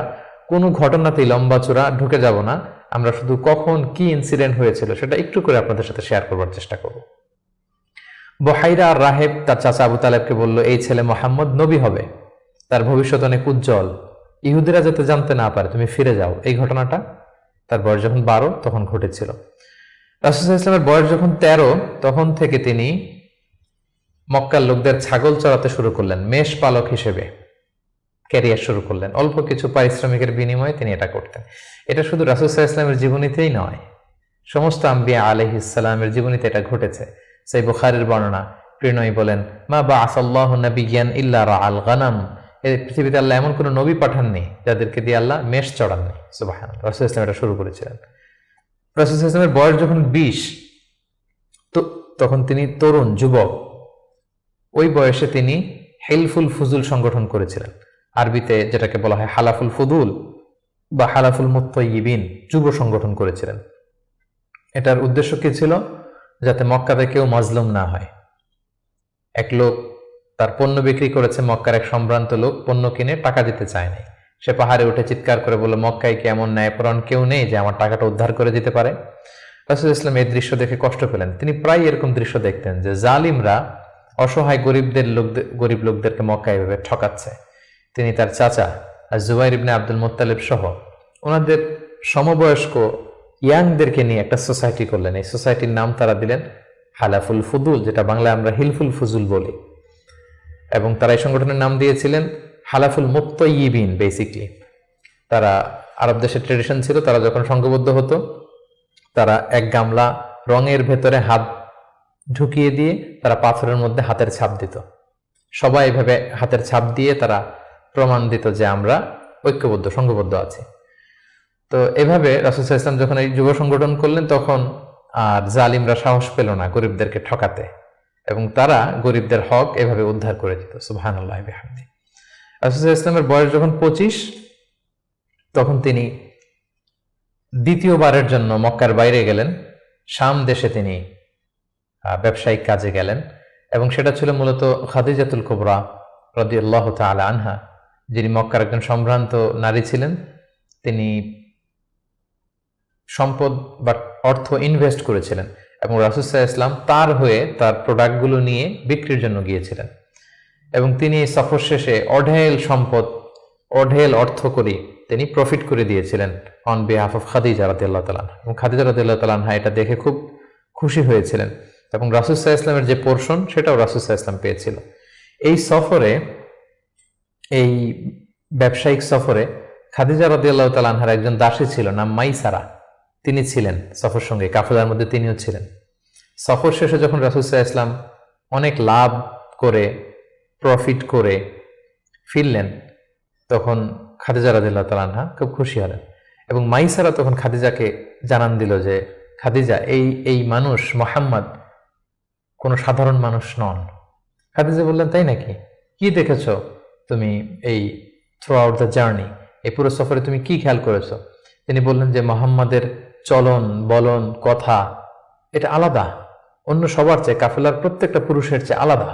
কোনো ঘটনাতেই লম্বা চূড়া ঢুকে যাব না, আমরা শুধু কখন কি ইনসিডেন্ট হয়েছিল সেটা একটু করে আপনাদের সাথে শেয়ার করবার চেষ্টা করব। বুহাইরা আর রাহেব তার চাচা আবু তালেবকে বলল, এই ছেলে মোহাম্মদ নবী হবে, তার ভবিষ্যৎ অনেক উজ্জ্বল, ইহুদিরা যাতে জানতে না পারে, তুমি ফিরে যাও। এই ঘটনাটা তার বয়স যখন 12 তখন ঘটেছিল। রাসূল সাল্লাল্লাহু আলাইহি ওয়াসাল্লামের বয়স যখন 13 তখন থেকে তিনি মক্কার লোকদের ছাগল চড়াতে শুরু করলেন, মেষ পালক হিসেবে ক্যারিয়ার শুরু করলেন। অল্প কিছু পারিশ্রমিকের বিনিময়ে তিনি এটা করতেন। এটা শুধু রাসূল সাল্লাল্লাহু আলাইহি ওয়াসাল্লামের জীবনীতেই নয়, সমস্ত আম্বিয়া আলাইহিস সালামের জীবনীতে এটা ঘটেছে। সেই বুখারীর বর্ণনা, প্রিয়নবী বলেন, মা বাআসাল্লাহু নাবিয়্যান ইল্লা রাআল গানাম, এই পৃথিবীতে আল্লাহ এমন কোন নবী পাঠাননি যাদেরকে দিয়ে আল্লাহ মেষ চড়াননি। সুবহানাল্লাহ। রাসূল সাল্লাল্লাহু আলাইহি ওয়াসাল্লাম এটা শুরু করেছিলেন। রাসূল সাল্লাল্লাহু আলাইহি ওয়াসাল্লামের বয়স যখন 20 তো তখন তিনি তরুণ যুবক। ওই বয়সে তিনি হিলফুল ফুজুল সংগঠন করেছিলেন, আরবিতে যেটাকে বলা হয় হালাফুল ফুদুল বা হালাফুল মুত্তাইয়িবিন, যুব সংগঠন করেছিলেন। এটার উদ্দেশ্য কি ছিল? যাতে মক্কাতে কেউ মাজলুম না হয়। এক লোক তার পণ্য বিক্রি করেছে, মক্কার এক সম্ভ্রান্ত লোক পণ্য কিনে টাকা দিতে চায়নি। সে পাহাড়ে উঠে চিৎকার করে বলল, মক্কায় কি এমন ন্যায়পরায়ণ কেউ নেই যে আমার টাকাটা উদ্ধার করে দিতে পারে? রাসূল ইসলাম এই দৃশ্য দেখে কষ্ট পেলেন। তিনি প্রায় এরকম দৃশ্য দেখতেন যে জালিমরা অসহায় গরিব লোকদেরকে মক্কায় এভাবে ঠকাচ্ছে। তিনি তার চাচা আর জুবাইর ইবনে আব্দুল মুত্তালিব সহ ওনাদের সমবয়স্ক ইয়াংদেরকে নিয়ে একটা সোসাইটি করলেন। এই সোসাইটির নাম তারা দিলেন হালাফুল ফুদুল, যেটা বাংলায় আমরা হিলফুল ফুজুল বলি। এবং তারা এই সংগঠনের নাম দিয়েছিলেন হালাফুল মুত্তাইয়িবিন। বেসিকলি তারা, আরব দেশের ট্রেডিশন ছিল, তারা যখন সংঘবদ্ধ হতো তারা এক গামলা রঙের ভেতরে হাত ঢুকিয়ে দিয়ে তারা পাথরের মধ্যে হাতের ছাপ দিত। সবাই এভাবে হাতের ছাপ দিয়ে তারা প্রমাণ দিত যে আমরা ঐক্যবদ্ধ, সংঘবদ্ধ আছি। তো এভাবে রাসূল সাল্লাল্লাহু আলাইহি ওয়াসাল্লাম যখন এই যুব সংগঠন করলেন, তখন আর জালিমরা সাহস পেল না গরিবদেরকে ঠকাতে, এবং তারা গরিবদের হক এভাবে উদ্ধার করে দিত। সুবহানাল্লাহ বিহামদি। রাসূল সাল্লাল্লাহু আলাইহি ওয়াসাল্লামের বয়স যখন 25 তখন তিনি দ্বিতীয়বারের জন্য মক্কার বাইরে গেলেন। শাম দেশে তিনি ব্যবসায়িক কাজে গেলেন, এবং সেটা ছিল মূলত খাদিজাতুল কুবরা রাদিয়াল্লাহু তাআলা আনহা, যিনি মক্কার একজন সম্ভ্রান্ত নারী ছিলেন। তিনি সম্পদ বা অর্থ ইনভেস্ট করেছিলেন, এবং রাসূল সাল্লাল্লাহু আলাইহি ওয়াসাল্লাম তার হয়ে তার প্রোডাক্টগুলো নিয়ে বিক্রির জন্য গিয়েছিলেন। এবং তিনি এই সফর শেষে অঢেল সম্পদ, অঢেল অর্থ করি তিনি প্রফিট করে দিয়েছিলেন অন বিহাফ অফ খাদিজা রাদিয়াল্লাহু তাআলা আনহা। এবং খাদিজা রাদিয়াল্লাহু তাআলা আনহা এটা দেখে খুব খুশি হয়েছিলেন, এবং রাসূল সাল্লাল্লাহু আলাইহি ওয়াসাল্লামের যে পোরশন সেটাও রাসূল সাল্লাল্লাহু আলাইহি ওয়াসাল্লাম পেয়েছিল। এই সফরে, এই ব্যবসায়িক সফরে খাদিজা রাদিয়াল্লাহু তাআলা আনহার একজন দাসী ছিল, নাম মাইসারা, তিনি ছিলেন সফর সঙ্গে, কাফেলার মধ্যে তিনিও ছিলেন। সফর শেষে যখন রাসূল সাল্লাল্লাহু আলাইহি ওয়াসাল্লাম অনেক লাভ করে, প্রফিট করে ফিরলেন, তখন খাদিজা রাদিয়াল্লাহু তাআলা আনহা খুব খুশি হলেন, এবং মাইসারা তখন খাদিজাকে জানান দিল যে, খাদিজা, এই মানুষ মুহাম্মদ কোনো সাধারণ মানুষ নন। খাদিজা বললেন, তাই নাকি? কি দেখেছো তুমি এই থ্রু আউট দ্য জার্নি, এই পুরো সফরে তুমি কি খেয়াল করেছো? তিনি বললেন যে মুহাম্মাদের চলন বলন কথা এটা আলাদা, অন্য সবার চেয়ে, কাফেলার প্রত্যেকটা পুরুষের চেয়ে আলাদা।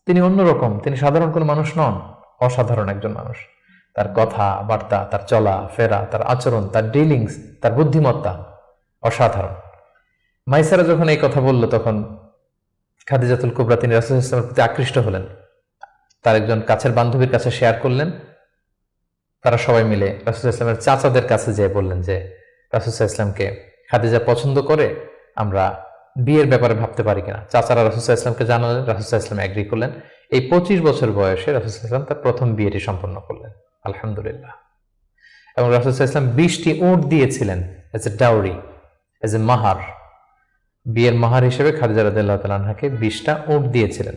তিনি অন্যরকম, তিনি সাধারণ কোনো মানুষ নন, অসাধারণ একজন মানুষ। তার কথা বার্তা, তার চলা ফেরা, তার আচরণ, তার ডিলিংস, তার বুদ্ধিমত্তা অসাধারণ। মাইসারা যখন এই কথা বলল, তখন খাদিজাতুল কুবরা তিনি রাসূল সাল্লাল্লাহু আলাইহি ওয়াসাল্লামের প্রতি আকৃষ্ট হলেন, তার একজন কাছের বান্ধবীর কাছে শেয়ার করলেন। তারা সবাই মিলে রাসূল সাল্লাল্লাহু আলাইহি ওয়াসাল্লামের চাচাদের কাছে যেয়ে বললেন যে, রাসূল সাল্লাল্লাহু আলাইহি ওয়াসাল্লামকে খাদিজা পছন্দ করে, আমরা বিয়ের ব্যাপারে ভাবতে পারি কিনা। চাচারা রাসূল সাল্লাল্লাহু আলাইহি ওয়াসাল্লামকে জানালেন, রাসূল সাল্লাল্লাহু আলাইহি ওয়াসাল্লাম এগ্রি করলেন। এই 25 বছর বয়সে রাসূল সাল্লাল্লাহু আলাইহি ওয়াসাল্লাম তার প্রথম বিয়েটি সম্পন্ন করলেন, আলহামদুলিল্লাহ। এবং রাসূল সাল্লাল্লাহু আলাইহি ওয়াসাল্লাম 20টি উট দিয়েছিলেন as a dowry, as a মাহার। বিয়ের মাহার হিসেবে খাদিজা রাদিয়াল্লাহু তাআলা আনহাকে 20টা উট দিয়েছিলেন।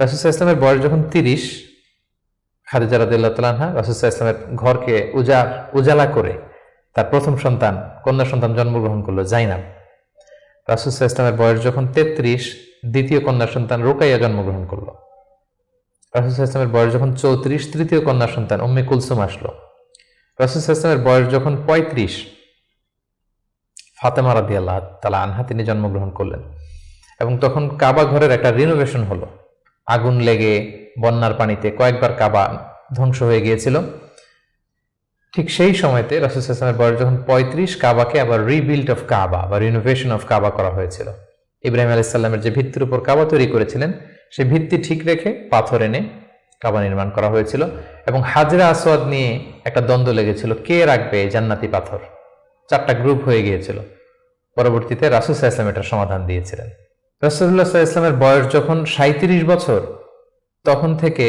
রাসূল সাল্লাল্লাহু আলাইহি ওয়াসাল্লামের বয়স যখন 30, খাদিজা রাদিয়াল্লাহু তাআলা আনহা রাসূল সাল্লাল্লাহু আলাইহি ওয়াসাল্লামের ঘরকে উজালা করে তার প্রথম সন্তান, কন্যা সন্তান জন্মগ্রহণ করলো, জাইনাব। রাসূল সাল্লাল্লাহু আলাইহি ওয়াসাল্লামের বয়স যখন 33, দ্বিতীয় কন্যা সন্তান রুকাইয়া জন্মগ্রহণ করলো। রাসূল সাল্লাল্লাহু আলাইহি ওয়াসাল্লামের বয়স যখন 34, তৃতীয় কন্যা সন্তান উম্মে কুলসুম আসলো। রাসূল সাল্লাল্লাহু আলাইহি ওয়াসাল্লামের বয়স যখন 35, ফাতেমা রাদিয়াল্লাহু তাআলা আনহা তিনি জন্মগ্রহণ করলেন। এবং তখন কাবা ঘরের একটা রিনোভেশন হলো, আগুন লেগে বন্যার পানিতে কয়েকবার কাবা ধ্বংস হয়ে গিয়েছিল। ঠিক সেই সময়তে রাসূল সাল্লাল্লাহু আলাইহি ওয়াসাল্লামের বয়স যখন 35, কাবাকে আবার রিবিল্ড অফ কাবা বা রিনোভেশন অফ কাবা করা হয়েছিল। ইব্রাহিম আলাইহিস সালামের যে ভিত্তির উপর কাবা তৈরি করেছিলেন, সেই ভিত্তি ঠিক রেখে পাথর এনে কাবা নির্মাণ করা হয়েছিল। এবং হাজরা আসওয়াদ নিয়ে একটা দ্বন্দ্ব লেগেছিল, কে রাখবে এই জান্নাতি পাথর। 4টা গ্রুপ হয়ে গিয়েছিল। পরবর্তীতে রাসূল সাল্লাল্লাহু আলাইহি ওয়াসাল্লাম এটার সমাধান দিয়েছিলেন। রাসূলুল্লাহ সাল্লাল্লাহু আলাইহি ওয়াসাল্লামের বয়স যখন 37 বছর, তখন থেকে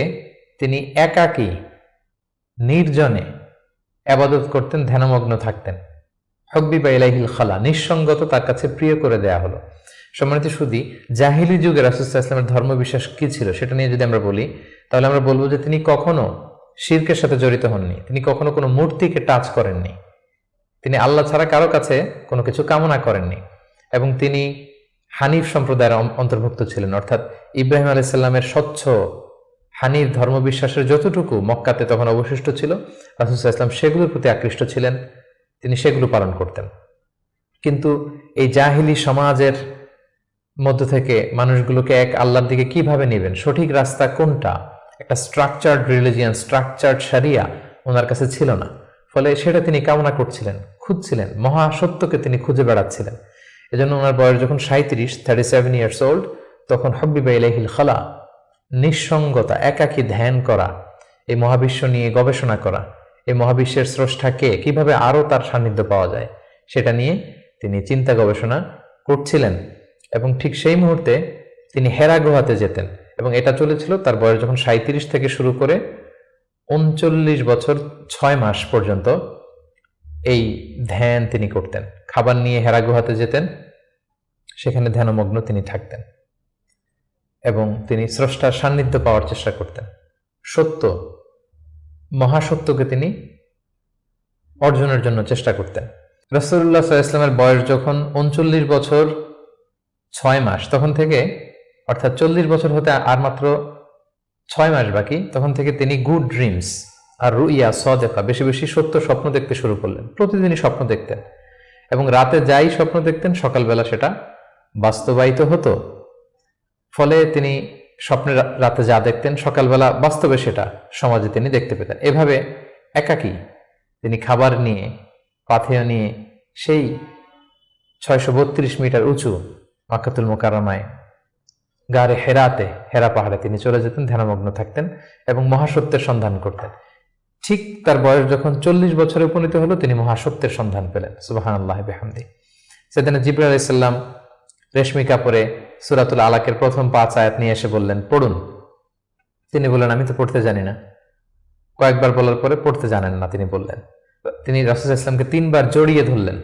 তিনি একাকী নির্জনে ইবাদত করতেন, ধ্যানমগ্ন থাকতেন। হুব্বিবা ইলাইহিল খালা, নিঃসঙ্গত তার কাছে প্রিয় করে দেয়া হলো। সম্মানিত সুধী, জাহিলি যুগে রাসূল সাল্লাল্লাহু আলাইহি ওয়াসাল্লামের ধর্মবিশ্বাস কি ছিল সেটা নিয়ে যদি আমরা বলি, তাহলে আমরা বলবো যে তিনি কখনো শিরকের সাথে জড়িত হননি, তিনি কখনো কোনো মূর্তিকে টাচ করেননি, তিনি আল্লাহ ছাড়া কারো কাছে কোনো কিছু কামনা করেননি, এবং তিনি হানিফ সম্প্রদায়ের অন্তর্ভুক্ত ছিলেন। অর্থাৎ ইব্রাহিম আলাইহিস সালামের স্বচ্ছ হানিফ ধর্মবিশ্বাসের যতটুকু মক্কাতে তখন অবশিষ্ট ছিল, রাসূল সাল্লাল্লাহু আলাইহি ওয়াসাল্লাম সেগুলোর প্রতি আকৃষ্ট ছিলেন, তিনি সেগুলো পালন করতেন। কিন্তু এই জাহিলি সমাজের মধ্য থেকে মানুষগুলোকে এক আল্লাহর দিকে কিভাবে নেবেন, সঠিক রাস্তা কোনটা, একটা স্ট্রাকচার্ড রিলিজিয়ান, স্ট্রাকচার্ড শরিয়া ওনার কাছে ছিল না। ফলে সেটা তিনি কামনা করছিলেন, খুঁজছিলেন, মহাসত্যকে তিনি খুঁজে বেড়াচ্ছিলেন। এজন্য ওনার বয়স যখন 37 ইয়ার্স ওল্ড, তখন হুব্বিবা ইলাইহিল খালা, নিঃসঙ্গতা, একাকী ধ্যান করা, এই মহাবিশ্ব নিয়ে গবেষণা করা, এই মহাবিশ্বের স্রষ্টাকে কিভাবে আরো তার সান্নিধ্য পাওয়া যায় সেটা নিয়ে তিনি চিন্তা গবেষণা করছিলেন। এবং ঠিক সেই মুহূর্তে তিনি হেরা গুহাতে যেতেন, এবং এটা চলেছিল তার বয়স যখন 37 থেকে শুরু করে 39 বছর 6 মাস পর্যন্ত এই ধ্যান তিনি করতেন। খাবার নিয়ে হেরা গুহাতে যেতেন, সেখানে ধ্যানমগ্ন তিনি থাকতেন এবং তিনি স্রষ্টার সান্নিধ্য পাওয়ার চেষ্টা করতেন। সত্য, মহাসত্যকে তিনি অর্জনের জন্য চেষ্টা করতেন। রাসূলুল্লাহ সাল্লাল্লাহু আলাইহি ওয়াসাল্লামের বয়স যখন 39 বছর 6 মাস, তখন থেকে, অর্থাৎ 40 বছর হতে আর মাত্র 6 মাস বাকি, তখন থেকে তিনি গুড ড্রিমস আর রুইয়া সাদেকা, বেশি বেশি সত্য স্বপ্ন দেখতে শুরু করলেন। প্রতিদিনই স্বপ্ন দেখতেন, এবং রাতে যাই স্বপ্ন দেখতেন সকালবেলা সেটা বাস্তবায়িত হতো। ফলে তিনি স্বপ্নে রাতে যা দেখতেন সকালবেলা বাস্তবে সেটা সমাজে তিনি দেখতে পেতেন। এভাবে একাকী তিনি খাবার নিয়ে, পাথেয় নিয়ে, সেই 632 মিটার উঁচু মক্কাতুল মুকাররমায় গারে হেরাতে, হেরা পাহাড়ে তিনি চলে যেতেন, ধ্যানমগ্ন থাকতেন এবং মহাসত্যের সন্ধান করতেন। ঠিক তার বয়স যখন 40 বছরে উপনীত হলো, তিনি মহাসত্যের সন্ধান পেলেন। সুবহানাল্লাহি বিহামদি। সেদিন জিবরাইল আলাইহিস সালাম রেশমি কাপড়ে সূরাতুল আলাকের প্রথম 5 আয়াত নিয়ে এসে বললেন, পড়ুন। তিনি বললেন, আমি তো পড়তে জানি না। কয়েকবার বলার পরে পড়তে জানেন না তিনি বললেন। তিনি রাসূল সাল্লাল্লাহু আলাইহি ওয়াসাল্লামকে 3 বার জড়িয়ে ধরলেন।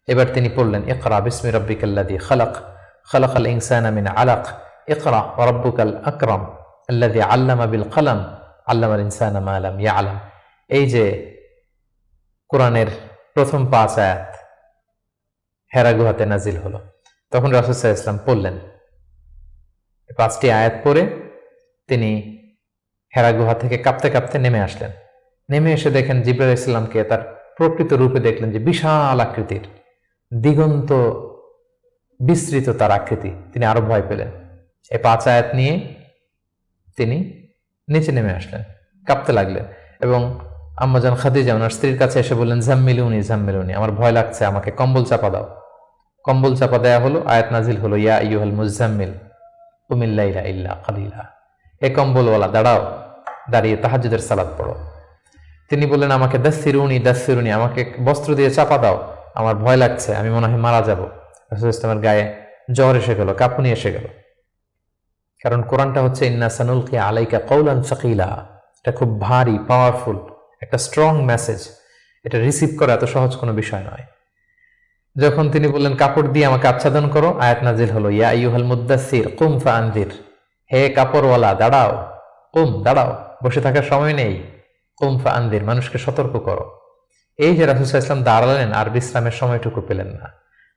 এবার তিনি পড়লেন, ইকরা বিসমি রাব্বিকাল্লাযী খালাক, খালাকাল ইনসানা মিন আলাক, ইকরা ওয়া রাব্বুকাল আকরাম আল্লাযী আল্লামা বিল কলম, আল্লামাল ইনসানা মা লাম ইয়ালাম। এই যে কোরআনের প্রথম 5 আয়াত হেরা গুহাতে নাজিল হলো, তখন রাসূল সাল্লাল্লাহু আলাইহি ওয়াসাল্লাম পড়লেন। 5টি আয়াত পড়ে তিনি হেরা গুহা থেকে কাঁপতে কাঁপতে নেমে আসলেন। নেমে এসে দেখেন জিবরাইল আলাইহিস সালামকে তার প্রকৃত রূপে দেখলেন, যে বিশাল আকৃতির, দিগন্ত বিস্তৃত তার আকৃতি। তিনি আরো ভয় পেলেন। এই 5 আয়াত নিয়ে তিনি নিচে নেমে আসলেন, কাঁপতে লাগলেন, এবং আম্মাজান খাদিজা ওনার স্ত্রীর কাছে এসে বললেন, জাম্মিলুনি জাম্মিলুনি, আমার ভয় লাগছে, আমাকে কম্বল চাপা দাও। কম্বল চাপা দেয়া হলো, আয়াত নাজিল হলো, ইয়া আইয়ুহাল মুজাম্মিল কুমিল লাইলা ইল্লা কালিলা, এ কম্বলওয়ালা দাঁড়াও, দাঁড়িয়ে তাহাজ্জুদের সালাত পড়ো। তিনি বললেন, আমাকে দাসসিরুনি দাসসিরুনি, আমাকে বস্ত্র দিয়ে চাপা দাও, আমার ভয় লাগছে, আমি মনে হয় মারা যাব। রাসূল ইসলামের গায়ে জ্বর এসে গেল, কাঁপুনি এসে গেল। কারণ কোরআনটা হচ্ছে ইন্না সানুলকি আলাইকা কওলান সাকিলা, এটা খুব ভারী, পাওয়ারফুল একটা স্ট্রং মেসেজ। এটা রিসিভ করা এত সহজ কোনো বিষয় নয়। যখন তিনি বললেন, কাপড় দিয়ে আমাকে আচ্ছাদন করো, আয়াত নাজিল হলো, ইয়া আইয়ুহাল মুদ্দাসসির কুম ফাআনজির, হে কাপড়ওয়ালা দাঁড়াও, কুম দাঁড়াও, বসে থাকার সময় নেই, কুম ফাআনজির, মানুষকে সতর্ক করো। এই যে রাসূল সাল্লাল্লাহু আলাইহি ওয়াসাল্লাম দাঁড়ালেন আর বিশ্রামের সময়টুকু পেলেন না,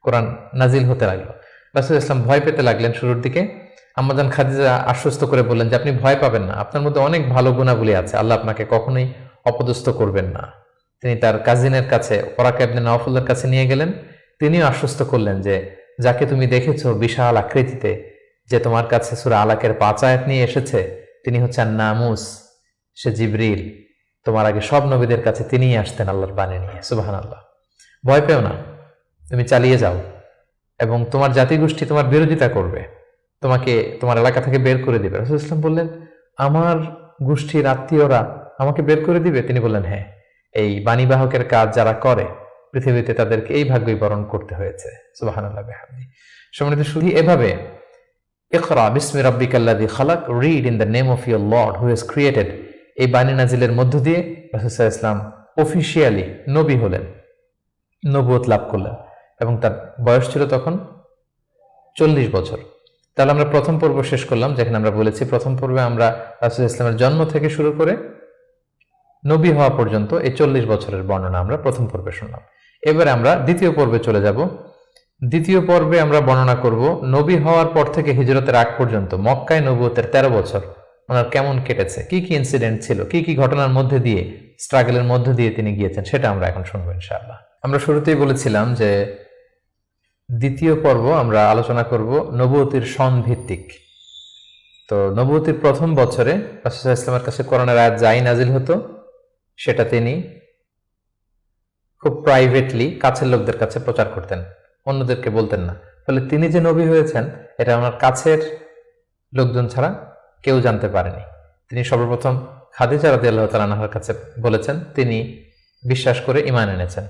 কোরআন নাজিল হতে লাগলো। রাসূল সাল্লাল্লাহু আলাইহি ওয়াসাল্লাম ভয় পেতে লাগলেন শুরুর দিকে। আম্মাজান খাদিজা আশ্বস্ত করে বললেন যে আপনি ভয় পাবেন না, আপনার মধ্যে অনেক ভালো গুণাবলী আছে, আল্লাহ আপনাকে কখনোই অপদস্থ করবেন না। তিনি তার কাজিনের কাছে, ওরাকা ইবনে নাওফলের কাছে নিয়ে গেলেন। তিনিও আশ্বস্ত করলেন যে যাকে তুমি দেখেছো বিশাল আকৃতিতে, যে তোমার কাছে সূরা আলাকের 5 আয়াত নিয়ে এসেছে, তিনি হচ্ছেন নামুস, সে জিবরিল, তোমার আগে সব নবীদের কাছে তিনিই আসতেন আল্লাহর বাণী নিয়ে। সুবহানাল্লাহ। ভয় পেও না, তুমি চালিয়ে যাও, এবং তোমার জাতিগোষ্ঠী তোমার বিরোধিতা করবে, তোমাকে তোমার এলাকা থেকে বের করে দিবে। রাসূল ইসলাম বললেন, আমার গোষ্ঠীর আত্মীয়রা আমাকে বের করে দিবে? তিনি বললেন, হ্যাঁ, এই বাণীবাহকের কাজ যারা করে পৃথিবীতে তাদেরকে এই ভাগ্যই বরণ করতে হয়েছে। সুবহানাল্লাহ বিহামদি। সম্মানিত শুধু এভাবে ইকরা বিসমি রাব্বিকাল্লাযী খালাক, read in the name of your lord who has created, এই বাণী নাজিলের মধ্য দিয়ে রাসূল সাল্লাল্লাহু আলাইহি ওয়াসাল্লাম অফিশিয়ালি নবী হলেন, নবুয়ত লাভ করলেন, এবং তার বয়স ছিল তখন 40 বছর। তাহলে আমরা প্রথম পর্ব শেষ করলাম, যেখানে আমরা বলেছি প্রথম পর্বে আমরা রাসূল ইসলামের জন্ম থেকে শুরু করে নবী হওয়া পর্যন্ত এই 40 বছরের বর্ণনা আমরা প্রথম পর্বে শুনলাম। এবারে আমরা দ্বিতীয় পর্বে চলে যাব। দ্বিতীয় পর্বে আমরা বর্ণনা করব নবী হওয়ার পর থেকে হিজরতের আগ পর্যন্ত মক্কায় নবুয়তের 13 বছর ওনার কেমন কেটেছে, কি কি ইনসিডেন্ট ছিল, কি কি ঘটনার মধ্যে দিয়ে, স্ট্রাগলের মধ্যে দিয়ে তিনি গিয়েছেন, সেটা আমরা এখন শুনবো ইনশাআল্লাহ। আমরা শুরুতেই বলেছিলাম যে দ্বিতীয় পর্ব আমরা আলোচনা করব নবুয়তির সন ভিত্তিক। তো নবুয়তির প্রথম বছরে রাসূল সাল্লাল্লাহু আলাইহি ওয়াসাল্লামের কাছে কোরআনের আয়াত যাই নাজিল হতো সেটা তিনি খুব প্রাইভেটলি কাছের লোকদের কাছে প্রচার করতেন, অন্যদেরকে বলতেন না। ফলে তিনি যে নবী হয়েছেন এটা ওনার কাছের লোকজন ছাড়া কেউ জানতে পারেনি। তিনি সর্বপ্রথম খাদিজা রাদিয়াল্লাহু তাআলা আনহার কাছে বলেছেন, তিনি বিশ্বাস করে ঈমান এনেছেন।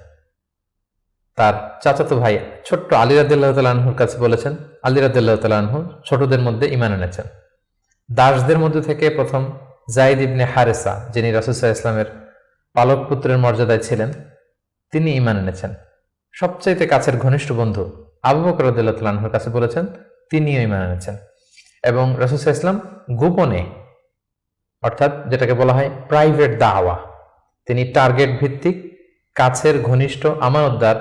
তার চাচাতো ভাই ছোট্ট আলী রাদিয়াল্লাহু তাআলা আনহুর কাছে বলেছেন, আলী রাদিয়াল্লাহু তাআলা আনহু ছোটদের মধ্যে ঈমান এনেছেন। দাসদের মধ্যে থেকে প্রথম যায়েদ ইবনে হারেসা, যিনি রাসূল সাল্লাল্লাহু আলাইহি ওয়াসাল্লামের পালক পুত্রের মর্যাদায় ছিলেন, তিনি ঈমান এনেছেন। সবচাইতে কাছের ঘনিষ্ঠ বন্ধু আবু বকর রাদিয়াল্লাহু তাআলা আনহুর কাছে বলেছেন, তিনিও ঈমান এনেছেন। এবং রাসূল সাল্লাল্লাহু আলাইহি ওয়াসাল্লাম গোপনে, অর্থাৎ যেটাকে বলা হয় প্রাইভেট দাওয়া, তিনি টার্গেট ভিত্তিক কাছের ঘনিষ্ঠ আমানতদার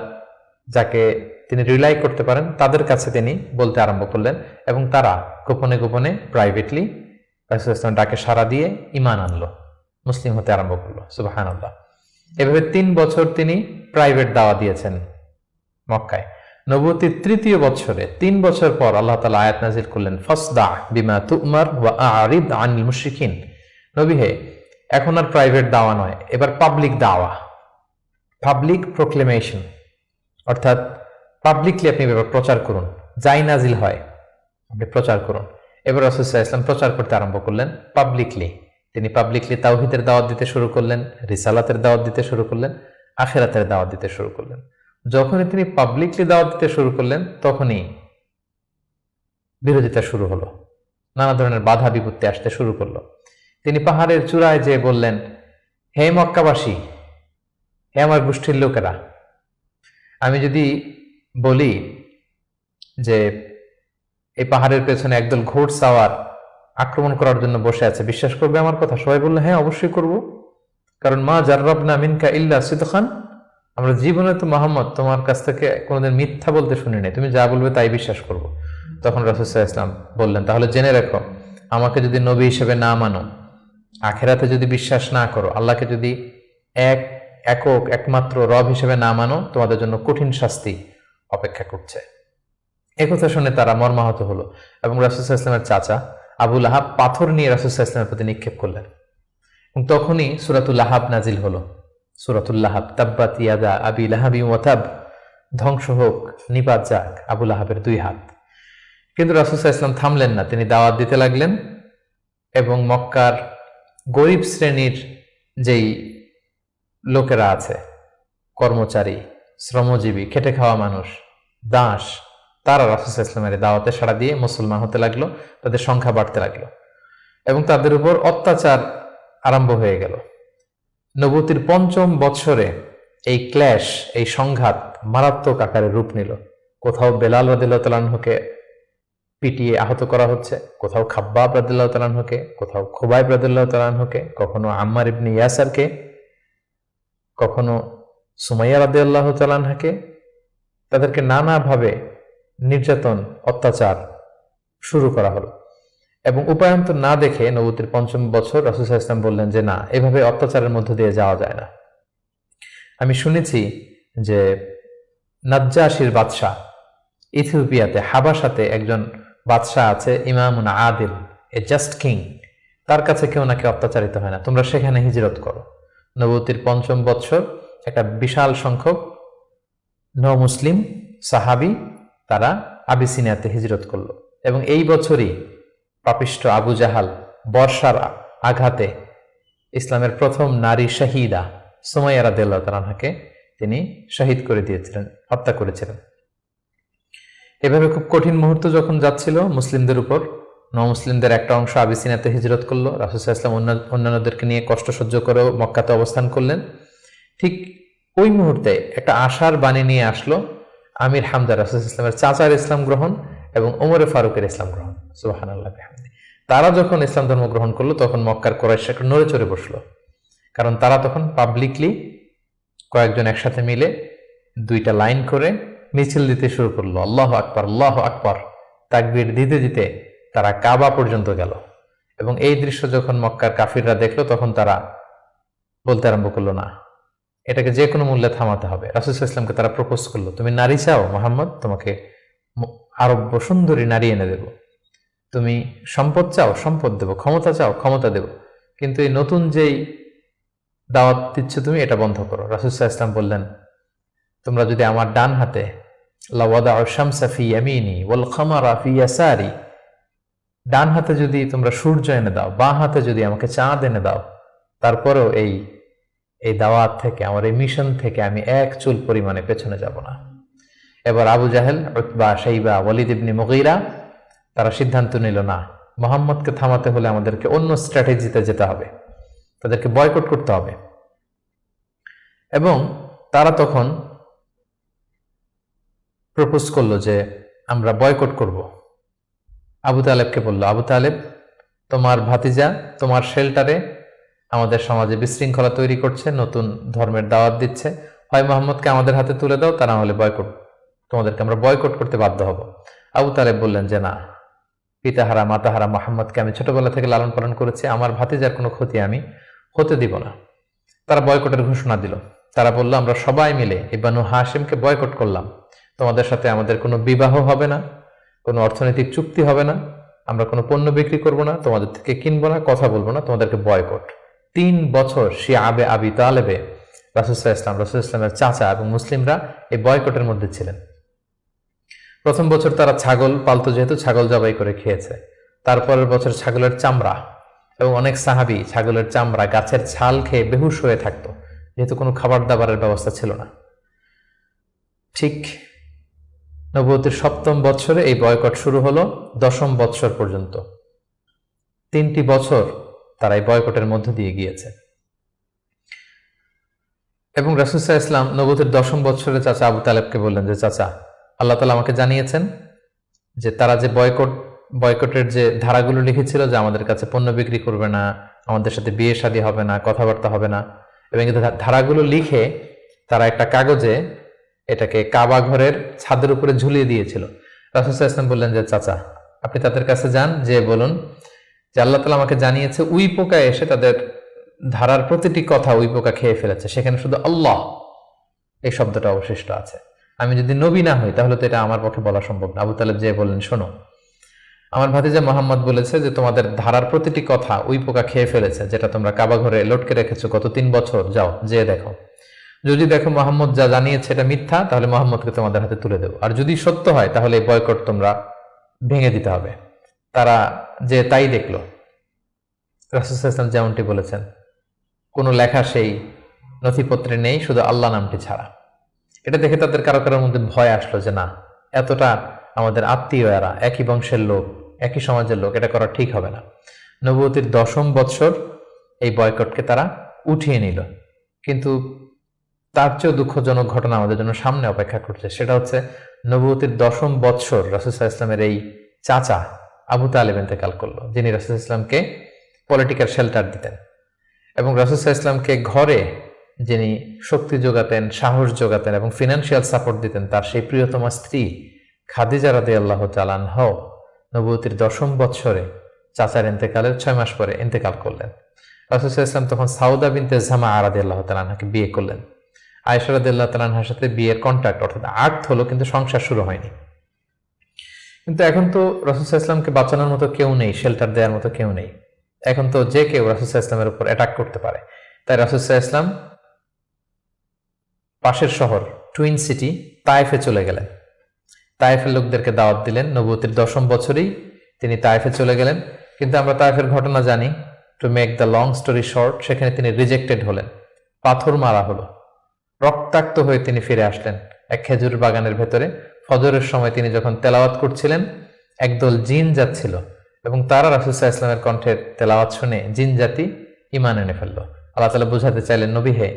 যাকে তিনি রিলাই করতে পারেন তাদের কাছে তিনি বলতে আরম্ভ করলেন, এবং তারা গোপনে গোপনে প্রাইভেটলি রাসূল সাল্লাল্লাহু আলাইহি ওয়াসাল্লাম ডাকে সাড়া দিয়ে ঈমান আনলো, মুসলিম হতে আরম্ভ করলো। সুবহানাল্লাহ। এভাবে 3 বছর তিনি প্রাইভেট দাওয়া দিয়েছেন মক্কায়। নবুয়তির তৃতীয় বছরে 3 বছর পর আল্লাহ তাআলা আয়াত নাযিল করলেন, ফাসদা বিমা তুমার ওয়া আ'রিদ আনিল মুশরিকিন। নবী হে, এখন আর প্রাইভেট দাওয়া নয়, এবার পাবলিক দাওয়া, পাবলিক প্রোক্লেমেশন, অর্থাৎ পাবলিকলি আপনি ব্যাপার প্রচার করুন, যাই নাজিল হয় আপনি প্রচার করুন। এবার রাসূল সাল্লাল্লাহু আলাইহি ওয়াসাল্লাম প্রচার করতে আরম্ভ করলেন পাবলিকলি। তিনি পাবলিকলি তাওহীদের দাওয়াত দিতে শুরু করলেন, রিসালাতের দাওয়াত দিতে শুরু করলেন, আখিরাতের দাওয়াত দিতে শুরু করলেন। যখনই তিনি পাবলিকলি দাওয়াত দিতে শুরু করলেন তখনই বিরোধিতা শুরু হলো, নানা ধরনের বাধা বিপত্তি আসতে শুরু করলো। তিনি পাহাড়ের চূড়ায় যেয়ে বললেন, হে মক্কাবাসী, হে আমার গোষ্ঠীর লোকেরা, আমি যদি বলি যে এই পাহাড়ের পেছনে একদল ঘোড়সাওয়ার আক্রমণ করার জন্য বসে আছে, বিশ্বাস করবে আমার কথা? সবাই বললো, হ্যাঁ অবশ্যই করব, কারণ মা জাররাবনা মিনকা ইল্লা সিদখান, আমরা জীবনে তো মুহাম্মদ তোমার কাছ থেকে কোনোদিন মিথ্যা বলতে শুনি নাই, তুমি যা বলবে তাই বিশ্বাস করব। তখন রাসূল সাল্লাল্লাহু আলাইহি ওয়াসাল্লাম বললেন, তাহলে জেনে রাখো, আমাকে যদি নবী হিসেবে না মানো, আখিরাতে যদি বিশ্বাস না করো, আল্লাহকে যদি একক একমাত্র রব হিসেবে না মানো, তোমাদের জন্য কঠিন শাস্তি অপেক্ষা করছে। একথা শুনে তারা মর্মাহত হলো, এবং রাসূল সাল্লাল্লাহু আলাইহি ওয়াসাল্লামের চাচা আবু লাহাব পাথর নিয়ে রাসূল সাল্লাল্লাহু আলাইহি ওয়াসাল্লামের প্রতি নিক্ষেপ করলেন, এবং তখনই সূরাতুল লাহাব নাজিল হলো। সূরাতুল লাহাব, তাব্বাত ইয়াদা আবি লাহাবি ওয়া তাব, ধ্বংস হোক, নিপাত যাক আবু লাহাবের 2 হাত। কিন্তু রাসূল সাল্লাল্লাহু আলাইহি ওয়াসাল্লাম থামলেন না, তিনি দাওয়াত দিতে লাগলেন, এবং মক্কার গরিব শ্রেণীর যেই লোকেরা আছে, কর্মচারী, শ্রমজীবী, খেটে খাওয়া মানুষ, দাস, তারা রাসূল সাল্লাল্লাহু আলাইহি ওয়াসাল্লামের দাওয়াতে সাড়া দিয়ে মুসলমান হতে লাগলো, তাদের সংখ্যা বাড়তে লাগলো, এবং তাদের উপর অত্যাচার আরম্ভ হয়ে গেল। নবুয়তির 5ম বছরে এই ক্ল্যাশ, এই সংঘাত মারাত্মক আকারে রূপ নিল। কোথাও বেলাল রাদিয়াল্লাহু তাআলা আনহুকে পিটিয়ে আহত করা হচ্ছে, কোথাও খাব্বাব রাদিয়াল্লাহু তাআলা আনহুকে, কোথাও খুবাইব রাদিয়াল্লাহু তাআলা আনহুকে, কখনো আম্মার ইবনে ইয়াসারকে, কখনো সুমাইয়া রাদিয়াল্লাহু তাআলা আনহাকে। তাদেরকে নানাভাবে নির্যাতন, অত্যাচার শুরু করা হলো, এবং উপায়ন্তর না দেখে নবুয়তির 5ম বছর রাসূল সাল্লাল্লাহু আলাইহি ওয়াসাল্লাম বললেন যে না, এভাবে অত্যাচারের মধ্য দিয়ে যাওয়া যায় না। আমি শুনেছি যে নাজ্জাশীর বাদশাহ, ইথিওপিয়াতে হাবাসাতে একজন বাদশাহ আছে, ইমামুন আদিল, এ জাস্ট কিং, তার কাছে কেউ নাকি অত্যাচারিত হয় না, তোমরা সেখানে হিজরত করো। নবুয়তির ৫ম বৎসর একটা বিশাল সংখ্যক মুসলিম সাহাবী তারা আবিসিনিয়াতে হিজরত করলো, এবং এই বছরই পাপিষ্ঠ আবু জাহাল বর্ষার আঘাতে ইসলামের প্রথম নারী শাহিদা সুমাইয়া রাদিয়াল্লাহু তাআলা আনহাকে তিনি শহীদ করে দিয়েছিলেন, হত্যা করেছিলেন। এভাবে খুব কঠিন মুহূর্ত যখন যাচ্ছিল মুসলিমদের উপর, মুসলিমদের একটা অংশ আবিসিনিয়াতে হিজরত করলো, রাসূল সাল্লাল্লাহু আলাইহি ওয়াসাল্লাম অন্যান্যদেরকে নিয়ে কষ্ট সহ্য করেও মক্কাতে অবস্থান করলেন। ঠিক ওই মুহূর্তে একটা আশার বাণী নিয়ে আসলো আমির হামজা রাসূল সাল্লাল্লাহু আলাইহি ওয়াসাল্লামের চাচার ইসলাম গ্রহণ এবং ওমরে ফারুকের ইসলাম গ্রহণ। সুবহানাল্লাহ বিহামদি। তারা যখন ইসলাম ধর্ম গ্রহণ করলো তখন মক্কার কুরাইশ একটু নড়ে চড়ে বসলো, কারণ তারা তখন পাবলিকলি কয়েকজন একসাথে মিলে 2টা লাইন করে মিছিল দিতে শুরু করলো, আল্লাহু আকবার আল্লাহু আকবার, তাকবীর দিতে দিতে তারা কাবা পর্যন্ত গেল। এবং এই দৃশ্য যখন মক্কার কাফিররা দেখলো তখন তারা বলতে আরম্ভ করলো, না, এটাকে যে কোনো মূল্যে থামাতে হবে। রাসূল সাল্লাল্লাহু আলাইহি ওয়াসাল্লামকে তারা প্রপোজ করলো, তুমি নারী চাও মুহাম্মদ, তোমাকে আরব্য সুন্দরী নারী এনে দেব, তুমি সম্পদ চাও সম্পদ দেব, ক্ষমতা চাও ক্ষমতা দেব, কিন্তু এই নতুন যেই দাওয়াত দিচ্ছ তুমি এটা বন্ধ করো। রাসূল সাল্লাল্লাহু আলাইহি ওয়াসাল্লাম বললেন, তোমরা যদি আমার ডান হাতে লাওয়াদাউ শামসা ফি ইয়ামিনি ওয়াল কামারা ফি ইয়াসারি, ডান হাতে যদি তোমরা সূর্য এনে দাও, বাঁ হাতে যদি আমাকে চাঁদ এনে দাও, তারপরেও এই দাওয়াত থেকে, আমার এই মিশন থেকে আমি এক চুল পরিমাণে পেছনে যাব না। এবার আবু জাহেল, উতবা, শাইবা, ওয়ালিদ ইবনে মুগীরা তারা সিদ্ধান্ত নিল, না, মুহাম্মদকে থামাতে হলে আমাদেরকে অন্য স্ট্র্যাটেজিতে যেতে হবে, তাদেরকে বয়কট করতে হবে। এবং তারা তখন প্রপোজ করলো যে আমরা বয়কট করব। আবু তালেবকে বলল, আবু তালেব, তোমার ভাতিজা তোমার শেল্টারে আমাদের সমাজে বিশৃঙ্খলা তৈরি করছে, নতুন ধর্মের দাওয়াত দিচ্ছে, হয় মোহাম্মদকে আমাদের হাতে তুলে দাও, তা না হলে বয়কট, তোমাদেরকে আমরা বয়কট করতে বাধ্য হব। আবু তালেব বললেন যে না, পিতাহারা মাতাহারা মোহাম্মদকে আমি ছোটবেলা থেকে লালন পালন করেছি, আমার ভাতিজার কোনো ক্ষতি আমি হতে দিব না। তারা বয়কটের ঘোষণা দিল। তারা বলল, আমরা সবাই মিলে ইবনু হাশিমকে বয়কট করলাম, তোমাদের সাথে আমাদের কোনো বিবাহ হবে না, কোনো অর্থনৈতিক চুক্তি হবে না, আমরা কোনো পণ্য বিক্রি করব না, তোমাদের থেকে কিনবো না, কথা বলবো না, তোমাদেরকে বয়কট। 3 বছর শিয়াবে আবি তালেবে রাসূল সাল্লাল্লাহু আলাইহি ওয়াসাল্লামের চাচা এবং মুসলিমরা এই বয়কটের মধ্যে ছিলেন। প্রথম বছর তারা ছাগল পালতো, যেহেতু ছাগল জবাই করে খেয়েছে। তারপরের বছর ছাগলের চামড়া, এবং অনেক সাহাবী ছাগলের চামড়া, গাছের ছাল খেয়ে বেহুশ হয়ে থাকতো, যেহেতু কোনো খাবার দাবারের ব্যবস্থা ছিল না। ঠিক নবুয়তের 7ম বৎসরে এই বয়কট শুরু হলো 10ম বৎসর পর্যন্ত। 3টি বছর তারা এই বয়কটের মধ্য দিয়ে গিয়েছে। এবং রাসূল সাল্লাল্লাহু আলাইহি ওয়াসাল্লাম নবুয়তের 10ম বৎসরে চাচা আবু তালেবকে বললেন যে, চাচা, আল্লাহ তাআলা আমাকে জানিয়েছেন যে তারা যে বয়কটের যে ধারাগুলো লিখেছিল, যে আমাদের কাছে পণ্য বিক্রি করবে না, আমাদের সাথে বিয়ে শাদী হবে না, কথাবার্তা হবে না, এবং এই ধারাগুলো লিখে তারা একটা কাগজে এটাকে কাবা ঘরের ছাদের উপরে ঝুলিয়ে দিয়েছিল। রাসূল সাল্লাল্লাহু আলাইহি ওয়াসাল্লাম বললেন যে, চাচা, আপনি তাদের কাছে যান, যে বলুন যে আল্লাহ তাআলা আমাকে জানিয়েছে উই পোকা এসে তাদের ধারার প্রতিটি কথা উই পোকা খেয়ে ফেলেছে, সেখানে শুধু আল্লাহ এই শব্দটা অবশিষ্ট আছে। আমি যদি নবী না হই তাহলে তো এটা আমার পক্ষে বলা সম্ভব না। আবু তালেব যে বললেন, শোনো, আমার ভাতিজা মোহাম্মদ বলেছে যে তোমাদের ধারার প্রতিটি কথা উই পোকা খেয়ে ফেলেছে, যেটা তোমরা কাবা ঘরে লটকে রেখেছো গত 3 বছর, যাও যেয়ে দেখো। যদি দেখো মোহাম্মদ যা জানিয়েছে এটা মিথ্যা, তাহলে মোহাম্মদকে তোমাদের হাতে তুলে দেবো, আর যদি সত্য হয় তাহলে এই বয়কট তোমরা ভেঙে দিতে হবে। তারা যে তাই দেখলো, রাসূল সাল্লাল্লাহু আলাইহি ওয়াসাল্লাম যেমনটি বলেছেন, কোনো লেখা সেই নথিপত্রে নেই, শুধু আল্লাহ নামটি ছাড়া। এটা দেখে তাদের কারো কারোর মধ্যে ভয় আসলো যে না, এতটা আমাদের আত্মীয়, এরা একই বংশের লোক, একই সমাজের লোক, এটা করা ঠিক হবে না। নবুয়তের 10ম বৎসর এই বয়কটকে তারা উঠিয়ে নিল। কিন্তু তার চেয়েও দুঃখজনক ঘটনা আমাদের জন্য সামনে অপেক্ষা করছে। সেটা হচ্ছে নবুয়তের 10ম বৎসর রাসূল সাল্লাল্লাহু আলাইহি ওয়াসাল্লামের এই চাচা আবু তালেব ইন্তেকাল করলো, যিনি রাসূল সাল্লাল্লাহু আলাইহি ওয়াসাল্লামকে পলিটিক্যাল শেল্টার দিতেন, এবং রাসূল সাল্লাল্লাহু আলাইহি ওয়াসাল্লামকে ঘরে যিনি শক্তি যোগাতেন, সাহস যোগাতেন এবং ফিনান্সিয়াল সাপোর্ট দিতেন, তার সেই প্রিয়তমা স্ত্রী খাদিজা রাদিয়াল্লাহু তাআলা আনহা নবুয়তের 10ম বৎসরে চাচার ইন্তেকালের 6 মাস পরে ইন্তেকাল করলেন। রাসূল সাল্লাল্লাহু আলাইহি ওয়াসাল্লাম তখন সাউদা বিনতে জামাআ রাদিয়াল্লাহু তাআলা আনহাকে বিয়ে করলেন। আয়েশা রাদিয়াল্লাহু তাআলা আনহার সাথে বিয়ের কন্ট্রাক্ট অর্থাৎ আক্ট হলো, কিন্তু সংসার শুরু হয়নি। কিন্তু এখন তো রাসূল সাল্লাল্লাহু আলাইহি ওয়াসাল্লামকে বাঁচানোর মতো কেউ নেই, শেল্টার দেওয়ার মতো কেউ নেই। এখন তো যে কেউ রাসূল সাল্লাল্লাহু আলাইহি ওয়াসাল্লামের উপর অ্যাটাক করতে পারে। তাই রাসূল সাল্লাল্লাহু আলাইহি ওয়াসাল্লাম পাশের শহর টুইন সিটি তায়েফে চলে গেলেন। তায়েফের লোকদেরকে দাওয়াত দিলেন। নবুয়তের 10ম বছরেই তিনি তায়েফে চলে গেলেন। কিন্তু আমরা তায়েফের ঘটনা জানি। To make the long story short, সেখানে তিনি রিজেক্টেড হলেন, পাথর মারা হলো, রক্তাক্ত হয়ে তিনি ফিরে আসলেন এক খেজুর বাগানের ভেতরে। ফজরের সময় তিনি যখন তেলাওয়াত করছিলেন, একদল জিন যাচ্ছিল এবং তারা রাসূল সাল্লাল্লাহু আলাইহি ওয়াসাল্লামের কণ্ঠের তেলাওয়াত শুনে জিন জাতি ঈমান এনে ফেললো। আল্লাহ তাআলা বোঝাতে চাইলেন, নবী হে,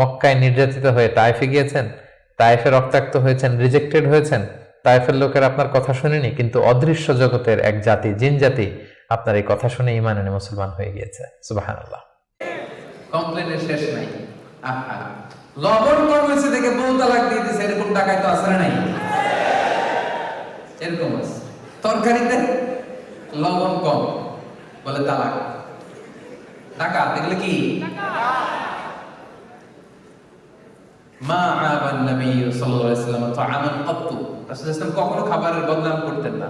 মক্কায় নির্যাতিত হয়ে তায়েফে গিয়েছেন, তায়েফে রক্তাক্ত হয়েছেন, রিজেক্টেড হয়েছেন, তায়েফের লোকের আপনার কথা শুনেনি, কিন্তু অদৃশ্য জগতের এক জাতি, জিন জাতি, আপনার এই কথা শুনে ঈমান এনে মুসলমান হয়ে গিয়েছে। সুবহানাল্লাহ। কমপ্লেনের শেষ নাই। আহা, লবণ কম হয়েছে দেখে বউ তালাক দিয়ে দিছে, এরকম টাকায় তো আসলে নাই, এরকম আছে। তরকারিতে লবণ কম বলে তালাক, টাকা দেখলে কি মা আবান নবী সাল্লাল্লাহু আলাইহি ওয়াসাল্লাম তাআমান ক্বাতু, রাসূলুল্লাহ সাল্লাল্লাহু কখনো খাবারের বদনাম করতেন না।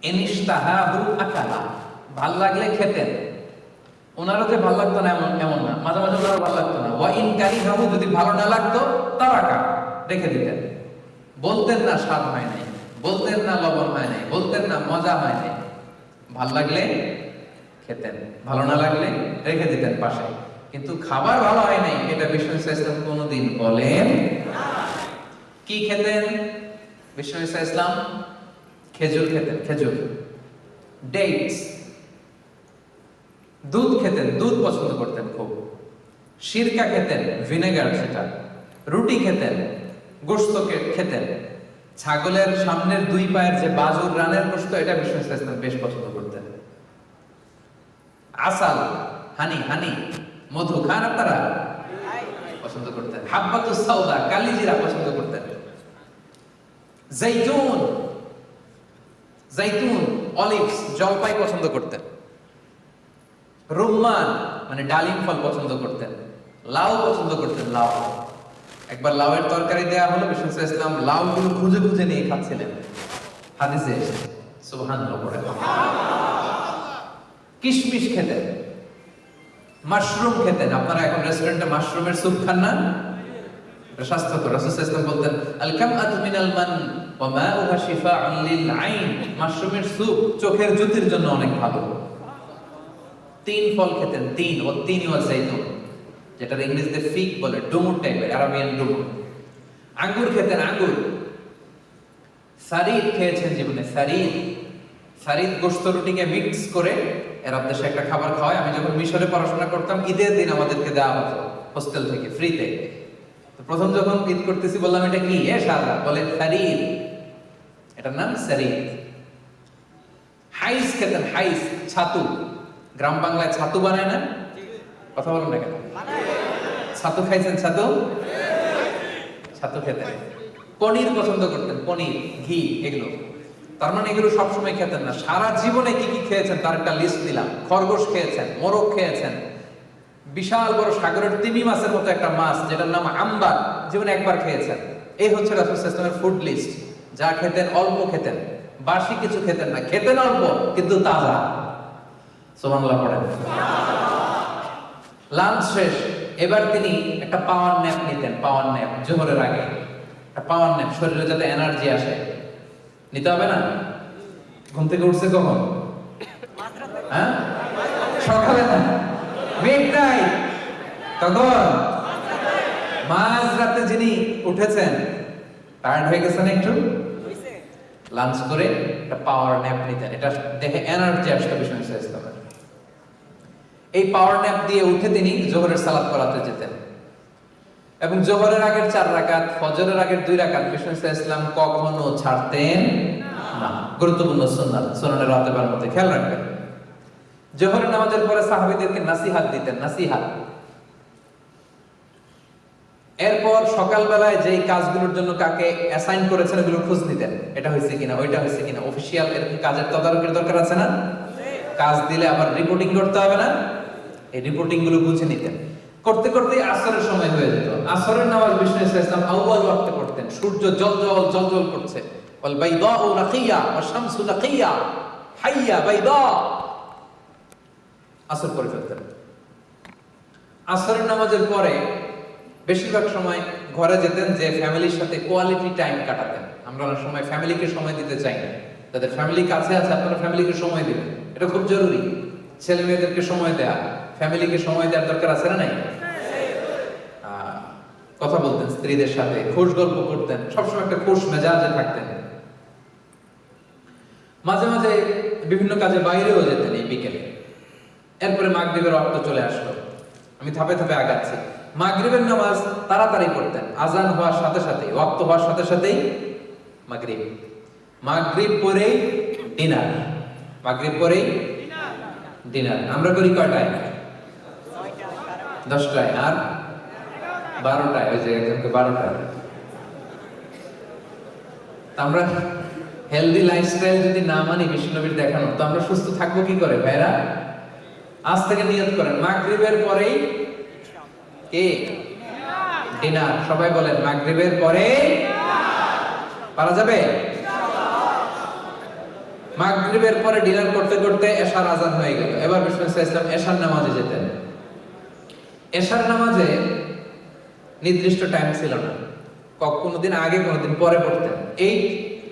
ইনশতাহাহু আকালা, ভাল লাগলে খেতেন। ওনারও যে ভালো লাগতো না এমন না, মাঝে মাঝে ওনারও ভালো লাগতো না। ওয়া ইন কারিহাহু, যদি ভালো না লাগতো তারাকা, রেখে দিতেন। বলতেন না স্বাদ হয় নাই, বলতেন না লবণ হয় নাই, বলতেন না মজা হয় নাই। ভাল লাগলে খেতেন, ভালো না লাগলে রেখে দিতেন পাশে। কিন্তু খাবার ভালো হয় নাই এটা বিশ্বনবী সাল্লাল্লাহু আলাইহি ওয়াসাল্লাম কোনোদিন বলেন না। কি খেতেন বিশ্বনবী সাল্লাল্লাহু আলাইহি ওয়াসাল্লাম? খেজুর খেতেন, খেজুর, ডেটস, দুধ খেতেন, দুধ পছন্দ করতেন খুব। সিরকা খেতেন, ভিনেগার সেটা। রুটি খেতেন, গোশত খেতেন। ছাগলের সামনের 2 পায়ের যে বাজুর রানের গোশত, এটা বিশ্বনবী সাল্লাল্লাহু আলাইহি ওয়াসাল্লাম বেশ পছন্দ করতেন। আসাল, হানি, হানি, মধু খান আপনারা? পছন্দ করতেন। হাব্বাতুস সাউদা, কালিজিরা পছন্দ করতেন। জাইতুন, জাইতুন, অলিভস, জলপাই পছন্দ করতেন। রুম্মান মানে ডালিম ফল পছন্দ করতেন। লাউ পছন্দ করতেন, লাউ। একবার লাউয়ের তরকারি দেয়া হলো, বিষ্ণু সাল্লাল্লাহু আলাইহি ওয়াসাল্লাম লাউগুলো খুঁজে খুঁজে নিয়ে খাচ্ছিলেন। হাদিসে এসেছে, সুবহানাল্লাহ পড়ে। কিশমিশ খেতেন, মাশরুম খেতেন। আপনারা এখন রেস্টুরেন্টে মাশরুমের স্যুপ খান না? এটা স্বাস্থ্যকর। রাসূল সাল্লাল্লাহু আলাইহি ওয়াসাল্লাম বলতেন, আল কামআতু মিনাল মান ওয়া মাউহা শিফাউন লিল আইন, মাশরুমের স্যুপ চোখের জ্যোতির জন্য অনেক ভালো। 3 ফল খেতেন, 3 ও 3 ওয়া জাইতুন, যেটা ইংরেজিতে ফিগ বলে, ডুমুর টাইপের, আরাবিয়ান ডুমুর। আঙ্গুর খেতেন, আঙ্গুর। সারিদ খেয়েছেন জীবনে, সারিদ। সারিদ গোশত রুটিকে মিক্স করে এরব দেশে একটা খাবার খাওয়ায়। আমি যখন মিশরে পড়াশোনা করতাম, ঈদের দিন আমাদেরকে দেওয়া হতো হোস্টেল থেকে ফ্রিতে। তো প্রথম যখন ঈদ করতেছি বললাম, এটা কি? সাদা, বলে সারিদ, এটার নাম সারিদ। হাইস খেতেন, হাইস, ছাতু। গ্রাম বাংলায় ছাতু বানায় না? কথা বলেন না কেন? ছাতু খাইছেন? ছাতু, ছাতু খেতেন। পনির পছন্দ করতেন, পনির, ঘি, এগুলো। তার মানে এগুলো সবসময় খেতেন না, সারা জীবনে কি কি খেয়েছেন তার একটা লিস্ট দিলাম। খরগোশ খেয়েছেন, মোরগ খেয়েছেন, বিশাল বড় সাগরের তিমি মাছের মতো একটা মাছ যেটার নাম আম্বার, জীবনে একবার খেয়েছেন। এই হচ্ছে রাসূল সাল্লাল্লাহু আলাইহি ওয়াসাল্লামের ফুড লিস্ট। যা খেতেন অল্প খেতেন, বাসি কিছু খেতেন না, খেতেন অল্প কিন্তু তাজা। সুবহানাল্লাহ পড়েন। লাঞ্চ শেষ, এবার তিনি একটা পাওয়ার ন্যাপ নিতেন। পাওয়ার ন্যাপ জোহরের আগে একটা পাওয়ার ন্যাপ, শরীরে যাতে এনার্জি আসে। নিতে হবে না? ঘুম থেকে উঠছে কখন? হ্যাঁ, সকালে না, মিড নাইট। তখন মাঝরাতে যিনি উঠেছেন, টায়ার্ড হয়ে গেছেন একটু, লাঞ্চ করে একটা পাওয়ার ন্যাপ নিতেন। এটা দেখে এনার্জি আসতো বিষ্ণু ইসলামের। এই পাওয়ার ন্যাপ দিয়ে উঠে তিনি জোহরের সালাত পড়াতে যেতেন। এবং জোহরের আগের 4 রাকাত, ফজরের আগের 2 রাকাত বিষ্ণু ইসলাম কখনো ছাড়তেন না। গুরুত্বপূর্ণ সুন্নাত, সুনানের রাতেবার মধ্যে খেয়াল রাখবেন। জোহরের নামাজের পরে সাহাবীদেরকে নাসিহাত দিতেন, নাসিহাত। এরপর সকালবেলায় যেই কাজগুলোর জন্য কাকে অ্যাসাইন করেছেন ওগুলো খোঁজ নিতেন, এটা হয়েছে কিনা, ওইটা হয়েছে কিনা। অফিসিয়াল এরকম কাজের তদারকির দরকার আছে না? কাজ দিলে আবার রিপোর্টিং করতে হবে না? এই রিপোর্টিং গুলো বুঝে নিতেন। করতে করতে আসরের সময় হয়ে যেত। আসরের নামাজ বিষ্ণু ইসলাম আউয়াল ওয়াক্তে পড়তেন। সূর্য জলজল জলজল করছে, ওয়াল বাইদাউ নাকিয়া ওয়াশ শামসু নাকিয়া হাইয়া বাইদা। আসর করে ফেলতেন। আসরের নামাজের পরে বেশিরভাগ সময় ঘরে যেতেন, যে ফ্যামিলির সাথে কোয়ালিটি টাইম কাটাতেন। আমরা অনেক সময় ফ্যামিলিকে সময় দিতে চাই না। তাদের ফ্যামিলি কাছে আছে, আপনারা ফ্যামিলিকে সময় দিবেন, এটা খুব জরুরি। ছেলে মেয়েদেরকে সময় দেয়া, ফ্যামিলিকে সময় দেওয়ার দরকার আছে না নাই? কথা বলতেন স্ত্রীদের সাথে, খোশ গল্প করতেন, সবসময় একটা খোশ মেজাজে থাকতেন। মাঝে মাঝে বিভিন্ন কাজে বাইরেও যেতেন এই বিকেলে। এরপরে মাগরিবের ওয়াক্ত চলে আসলো। আমি ধাপে ধাপে আগাচ্ছি। মাগরিবের নামাজ তাড়াতাড়ি পড়তেন, আজান হওয়ার সাথে সাথেই, ওয়াক্ত হওয়ার সাথে সাথেই মাগরিব। মাগরিব পরেই ডিনার, মাগরিব পরেই ডিনার। আমরা করি কয়টায়? 10টায়, আর 12টায়। ওই যে একজনকে 12টায়। আমরা হেলদি লাইফস্টাইল যদি না মানি বিষ্ণুনবীর দেখানো, তো আমরা সুস্থ থাকবো কি করে ভাইরা? আজ থেকে নিয়ত করেন, মাগরিবের পরেই কি ডিনার। সবাই বলেন মাগরিবের পরে পারা যাবে? মাগরিবের পরে ডিনার করতে করতে এশার আজান হয়ে গেল। এবার বিষ্ণু ইসলাম এশার নামাজে যেতেন। এশার নামাজে নির্দিষ্ট টাইম ছিল না, কোনোদিন আগে কোনোদিন পরে পড়তেন। এই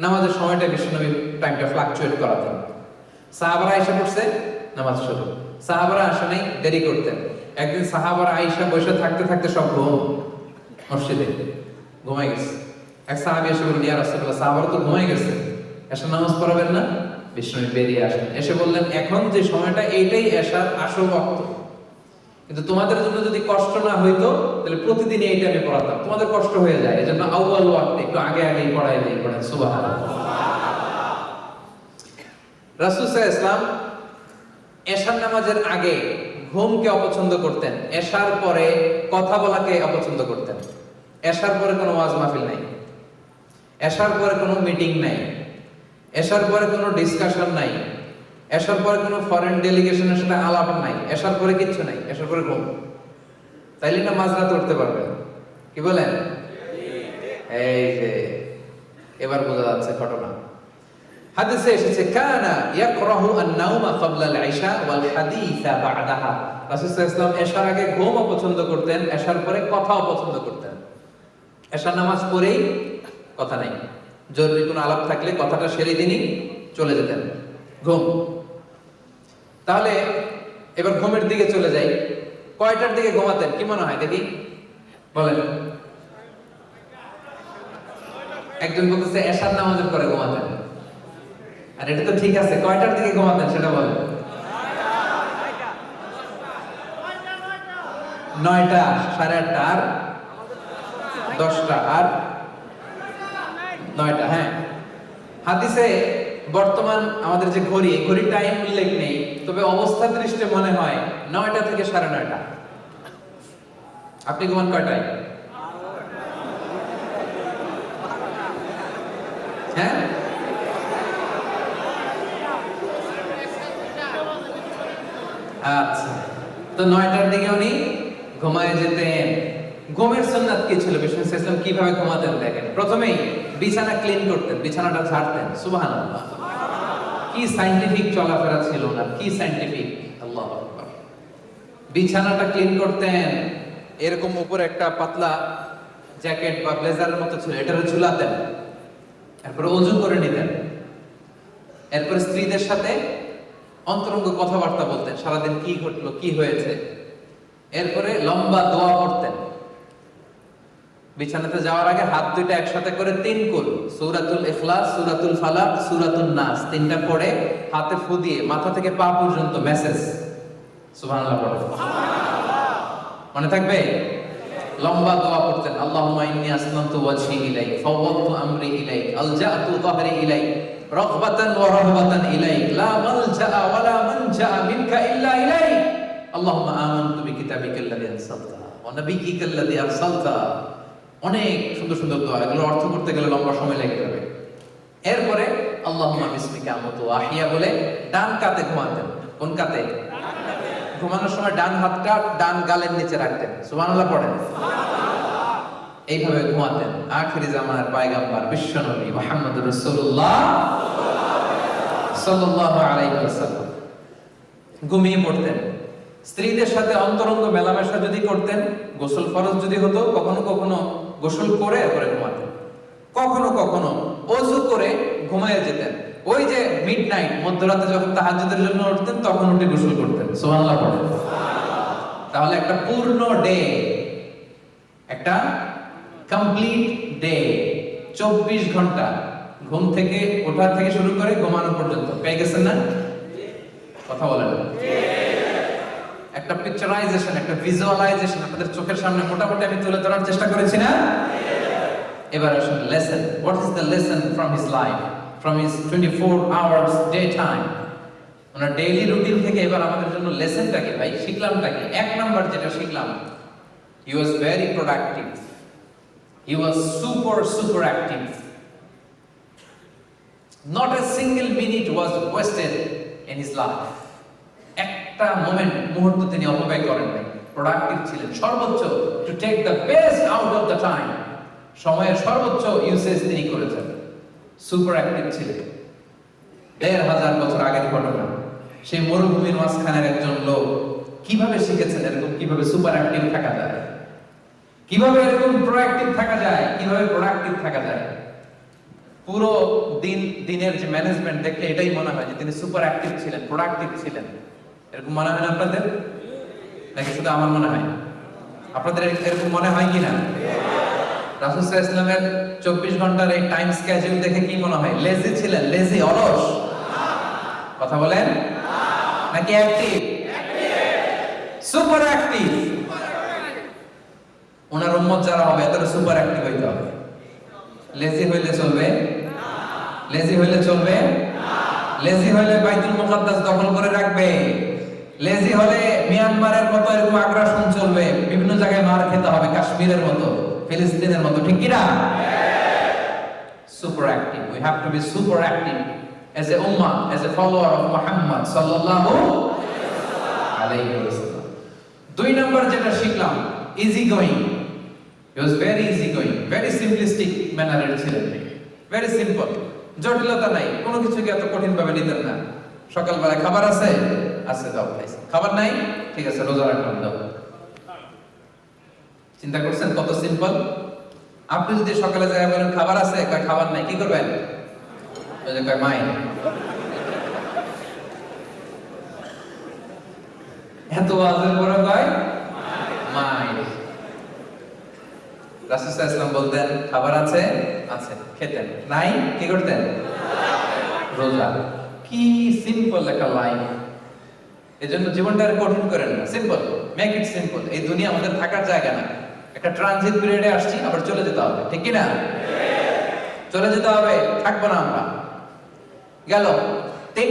নামাজের সময়টা বিষ্ণুনবী টাইমটা ফ্লাকচুয়েট করাতেন। সাহাবারা এসে পড়ছে, নামাজ শুরু। সাহাবারা আসে নাই, দেরি করতেন। একদিন সাহাবারা আয়েশা বসে থাকতে থাকতে সব ঘুম, মসজিদে ঘুমাই গেছে। এক সাহাবী এসে বললেন, ইয়া রাসূলুল্লাহ, সাহাবারা তো ঘুমাই গেছে, এশার নামাজ পড়াবেন না? বিষ্ণুনবী বেরিয়ে আসেন, এসে বললেন, এখন যে সময়টা এইটাই এশার আসল ওয়াক্ত, কিন্তু তোমাদের জন্য যদি কষ্ট না হইতো তাহলে প্রতিদিন এই টাইমে পড়াতাম, তোমাদের কষ্ট হয়ে যায়, এজন্য আউয়াল ওয়াক্তে একটু আগে আগেই পড়াই দেই। পড়েন সুবহানাল্লাহ। রাসূল সাল্লাল্লাহু আলাইহি ওয়াসাল্লাম এশার নামাজের আগে ঘুমকে অপছন্দ করতেন, এশার পরে কথা বলাকে অপছন্দ করতেন। এশার পরে কোনো ওয়াজ মাহফিল নাই, এশার পরে কোনো মিটিং নাই, এশার পরে কোনো ডিসকাশন নাই, এশার পরে কোনো ফরেন ডেলিগেশনের সাথে আলাপ নাই, এশার পরে কিচ্ছু নাই, এশার পরে ঘুম। তাইলে না মাঝরাতে উঠতে পারবে, কি বলেন? এই যে এবার বোঝা যাচ্ছে ঘটনা। হাদিসে এসেছে, কানা ইয়াকরাহু আন-নাওমা ক্বাবলা আল-ইশা ওয়াল হাদিসা বা'দাহা। রাসূল সাল্লাল্লাহু আলাইহি ওয়াসাল্লাম এশার আগে ঘুম অপছন্দ করতেন, এশার পরে কথা অপছন্দ করতেন। এশার নামাজ পড়েই কথা নাই, জরুরি কোনো আলাপ থাকলে কথাটা সেরে দিনই চলে যেতেন, ঘুম। তাহলে এবার ঘুমের দিকে চলে যাই। কয়টার দিকে ঘুমাতেন কি মনে হয় দেখি, বলেন? একজন বলতেছে এশার নামাজের পরে ঘুমাতেন, আর এটা তো ঠিক আছে। কয়টার দিকে ঘুমাতেন সেটা বলেন? 9টা, 8:30, আর 10টা, আর 9টা। হ্যাঁ, হাদিসে বর্তমান আমাদের যে ঘড়ি, ঘড়ি টাইম উল্লেখ নেই, তবে অবস্থা দৃষ্টে মনে হয় 9টা থেকে 9:30। আপনি ঘুমান কয়টায়? হ্যাঁ, আচ্ছা। তো 9টার দিকে উনি ঘুমায় যেতেন। ঘুমের সুন্নাত কি ছিল? বিষ্ণু ইসলাম কিভাবে ঘুমাতেন দেখেন। প্রথমেই বিছানা ক্লিন করতেন, বিছানাটা ঝাড়তেন। সুবহানাল্লাহ, কি সাইন্টিফিক চলাফেরা ছিল না, কি সাইন্টিফিক! আল্লাহু আকবার। বিছানাটা ক্লিন করতেন, এরকম উপরে একটা পাতলা জ্যাকেট বা ব্লেজারের মতো ছিল, এটারে ঝুলাতেন। এরপরে ওযু করে নিতেন। এরপর স্ত্রীদের সাথে অন্তরঙ্গ কথাবার্তা বলতেন, সারাদিন কি ঘটলো, কি হয়েছে। এরপরে লম্বা দোয়া পড়তেন। বিছানাতে যাওয়ার আগে হাত দুইটা একসাথে করে 3 কুল, সূরাতুল ইখলাস, সূরাতুল ফালাক, সূরাতুন নাস, 3টা পড়ে হাতে ফু দিয়ে মাথা থেকে পা পর্যন্ত মেসেজ। সুবহানাল্লাহ পড়ে, মনে থাকবে? লম্বা দোয়া পড়তেন। আল্লাহুম্মা ইন্নী আসলামতু ওয়াজহি ইলাইক, ফাওয়াদতু আমরি ইলাইক, আলজাতু যাহরি ইলাইক, রাগবাতান ওয়া রাহবাতান ইলাইক, লা মালজা ওয়া লা মানজা মিনকা ইল্লা ইলাইক, আল্লাহুম্মা আমানতু বিকিতাবিকাল্লাযী আরসালতা ওয়া নাবিয়্যিকাল্লাযী আরসালতা। অনেক সুন্দর সুন্দর দোয়া, এগুলো অর্থ করতে গেলে লম্বা সময় লেগে যাবে। এরপরে আল্লাহুম্মা বিসমিকা আমুতু ওয়া আহইয়া বলে ডান কাতে ঘুমাতেন। কোন কাতে? ঘুমানোর সময় ডান হাতটা ডান গালের নিচে রাখতেন। সুবহানাল্লাহ পড়েন। এইভাবে ঘুমাতেন আখিরি জামানার পয়গম্বর বিশ্বনবী মুহাম্মদুর রাসূলুল্লাহ সাল্লাল্লাহু আলাইহি ওয়াসাল্লাম। ঘুমিয়ে পড়তেন। স্ত্রীদের সাথে অন্তরঙ্গ মেলামেশা যদি করতেন, গোসল ফরজ যদি হতো, কখনো কখনো গোসল করে পরে ঘুমাতেন, কখনো কখনো ওযু করে ঘুমায় যেতেন। ওই যে মিডনাইট, মধ্যরাতে যখন তাহাজ্জুদের জন্য উঠতেন তখন উঠে গোসল করতেন। সুবহানাল্লাহ পড়ে। তাহলে একটা পূর্ণ ডে, একটা কমপ্লিট ডে, 24 ঘন্টা ঘুম থেকে ওঠা থেকে শুরু করে ঘুমানো পর্যন্ত পেয়ে গেছেন না? কথা বলেন। একটা পিকচারাইজেশন, একটা ভিজুয়ালাইজেশন আপনাদের চোখের সামনে মোটামুটি আমি তুলে ধরার চেষ্টা করেছি না? এবার আসুন lesson. What is the lesson from his life, from his 24 hours day time? Owner daily routine থেকে এবার আমাদের জন্য লেসনটা কি ভাই, শিখলামটা কি? এক নাম্বার যেটা শিখলাম, he was very productive, he was super active. Not a single minute was wasted in his life. একটা মুহূর্ত তিনি অপব্যয় করেন নাই, প্রোডাক্টিভ ছিলেন সর্বোচ্চ, to take the best out of the time, সময়ের সর্বোচ্চ ইউসেজ তিনি করেছেন। সুপার অ্যাক্টিভ ছিলেন। ১,৫০০ বছর আগের ঘটনা, সেই মরুভূমির মাঝখানের একজন লোক কিভাবে শিখেছেন এরকম কিভাবে সুপার অ্যাক্টিভ থাকা যায়, কিভাবে এরকম প্রোঅ্যাক্টিভ থাকা যায়, কিভাবে প্রোডাক্টিভ থাকা যায়। পুরো দিনের যে ম্যানেজমেন্ট দেখলে এটাই মনে হয় যে তিনি সুপার অ্যাক্টিভ ছিলেন, প্রোডাক্টিভ ছিলেন। এরকম মনে হয় না আপনাদের? নাকি শুধু আমার মনে হয়? আপনাদের এরকম মনে হয় কিনা? রাসূল সাল্লাল্লাহু আলাইহি ওয়াসাল্লামের 24 ঘন্টার এই টাইম স্কেডিউল দেখে কি মনে হয়? লেজি ছিলেন? লেজি, অলস? কথা বলেন। নাকি অ্যাক্টিভ? Super active. ওনার উম্মত যারা হবে তারা সুপার অ্যাক্টিভ হইতে হবে। লেজি হইলে চলবে? লেজি হইলে চলবে? লেজি হইলে বাইতুল মুকাদ্দাস দখল করে রাখবে। লেজি হলে মিয়ানমারের মতো এরকম আগ্রাসন চলবে, বিভিন্ন জায়গায় মার খেতে হবে, কাশ্মীরের মতো, ফিলিস্তিনের মতো, ঠিক কি না? Super active. We have to be super active as a ummah, as a follower of Muhammad sallallahu alayhi wasallam. 2 number যেটা শিখলাম, easy going. He was very easy going, very simplistic ম্যানারের ছিলেন, very simple, জটিলতা নাই, কোনো কিছুকে এত কঠিন ভাবে নিতেন না। সকালবেলা খাবার আছে, আছে দাও খাইছে, খাবার নাই, ঠিক আছে রোজা রাখলাম দাও। চিন্তা করছেন কত সিম্পল? আপনি যদি সকালে যায় বলেন খাবার আছে, কয় খাবার নাই, কি করবেন? ওই যে কয় মাই। এত ওয়াজের পরে কয় মাই। রাসূল সাল্লাল্লাহু আলাইহি ওয়াসাল্লাম বলতেন খাবার আছে, আছে, খেতেন, নাই কি করতেন? রোজা। কি সিম্পল একটা লাইফ। এজন্য জীবনটা আর কঠিন করেন না, সিম্পল, মেক ইট সিম্পল। এই দুনিয়া আমাদের থাকার জায়গা না, একটা ট্রানজিট পিরিয়ডে আসছি, আবার চলে যেতে হবে, ঠিক কি না? চলে যেতে হবে, থাকবো না আমরা। গেল 3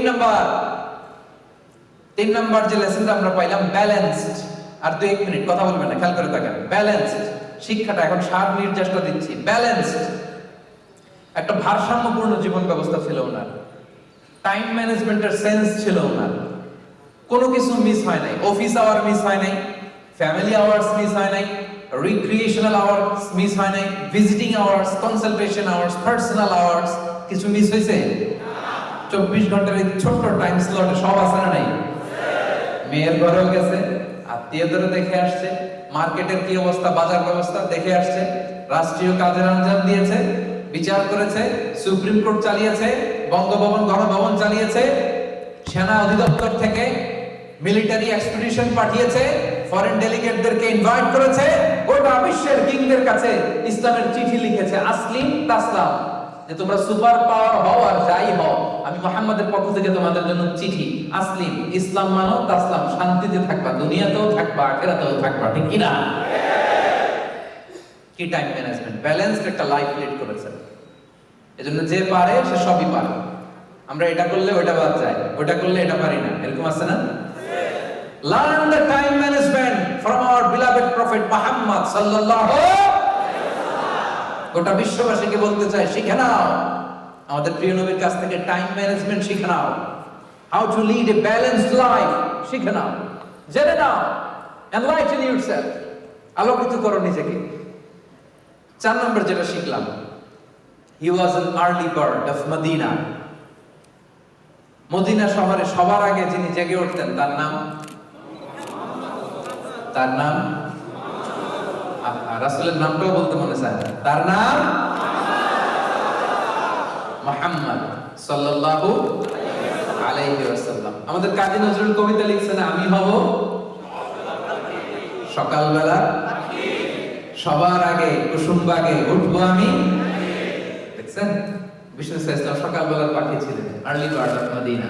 নাম্বার যে লেসনটা আমরা পাইলাম, ব্যালেন্সড। আর 2-1 মিনিট কথা বলবেন না, খেয়াল করে থাকেন। ব্যালেন্সড শিক্ষাটা এখন সার নির্দেশটা দিচ্ছি। ব্যালেন্সড, একটা ভারসাম্যপূর্ণ জীবন ব্যবস্থা ছিল ওনার। টাইম ম্যানেজমেন্টের সেন্স ছিল ওনার। কোনো কিছু মিস হয় নাই, অফিস আওয়ার মিস হয় নাই, ফ্যামিলি আওয়ার্স মিস হয় নাই, রিক্রিয়েশনাল আওয়ার্স মিস হয় নাই, visiting hours, consultation hours, personal hours, কিছু মিস হয়েছে? 24 ঘন্টার এই ছোট্ট টাইম স্লটে সব আছে না নাই? মেয়ের ঘরেও গেছে, আত্মীয়দের দেখে আসছে, মার্কেটের কি অবস্থা, বাজার ব্যবস্থা দেখে আসছে, রাষ্ট্রীয় কাজের আঞ্জাম দিয়েছে, বিচার করেছে, সুপ্রিম কোর্ট চালিয়েছে, বঙ্গভবন গণভবন চালিয়েছে, সেনা অধিদপ্তর থেকে মিলিটারি এক্সপিডিশন পাঠিয়েছে, ফরেন ডেলিগেটদেরকে ইনভাইট করেছে, গোটা বিশ্বের কিংদের কাছে ইসলামের চিঠি লিখেছে, আসলিম তাসলাম, যে তোমরা সুপার পাওয়ার হও আর যাই হও, আমি মুহাম্মাদের পক্ষ থেকে তোমাদের জন্য চিঠি, আসলিম, ইসলাম মানো, তাসলাম, শান্তিতে থাকবা, দুনিয়াতেও থাকবা, আখিরাতেও থাকবা, ঠিক কি না? কি টাইম ম্যানেজমেন্ট, ব্যালেন্সড একটা লাইফ লিড করেছে। এজন্য যে পারে সে সবই পারে। আমরা এটা করলে ওটা বাদ যায়, ওটা করলে এটা পারি না, এরকম আছে না? Learn the time management from our beloved prophet Muhammad sallallahu alaihi wasallam. গোটা বিশ্ববাসীকে বলতে চাই, শিখে নাও আমাদের প্রিয় নবীর কাছ থেকে টাইম ম্যানেজমেন্ট শিখে নাও। How to lead a balanced life শিখে নাও, জেনে নাও, enlighten yourself, আলোকিত করো নিজেকে। 4 নম্বর যেটা শিখলাম, he was an early bird of Medina. Medina শহরে সবার আগে যিনি জেগে উঠতেন তার নাম তার নাম রাসূলের নামটাও বলতে মনে চায় না। তার নাম মুহাম্মদ সাল্লাল্লাহু আলাইহি ওয়াসাল্লাম। আমাদের কাজী নজরুল কবিতা লিখছেন, আমি হব সকালবেলা সবার আগে কুসুম বাগে উঠবো আমি। দেখছেন বিষ্ণু ইসলাম সকালবেলার পাখি ছিলেন, আর্লি বার্ড অফ মদিনা।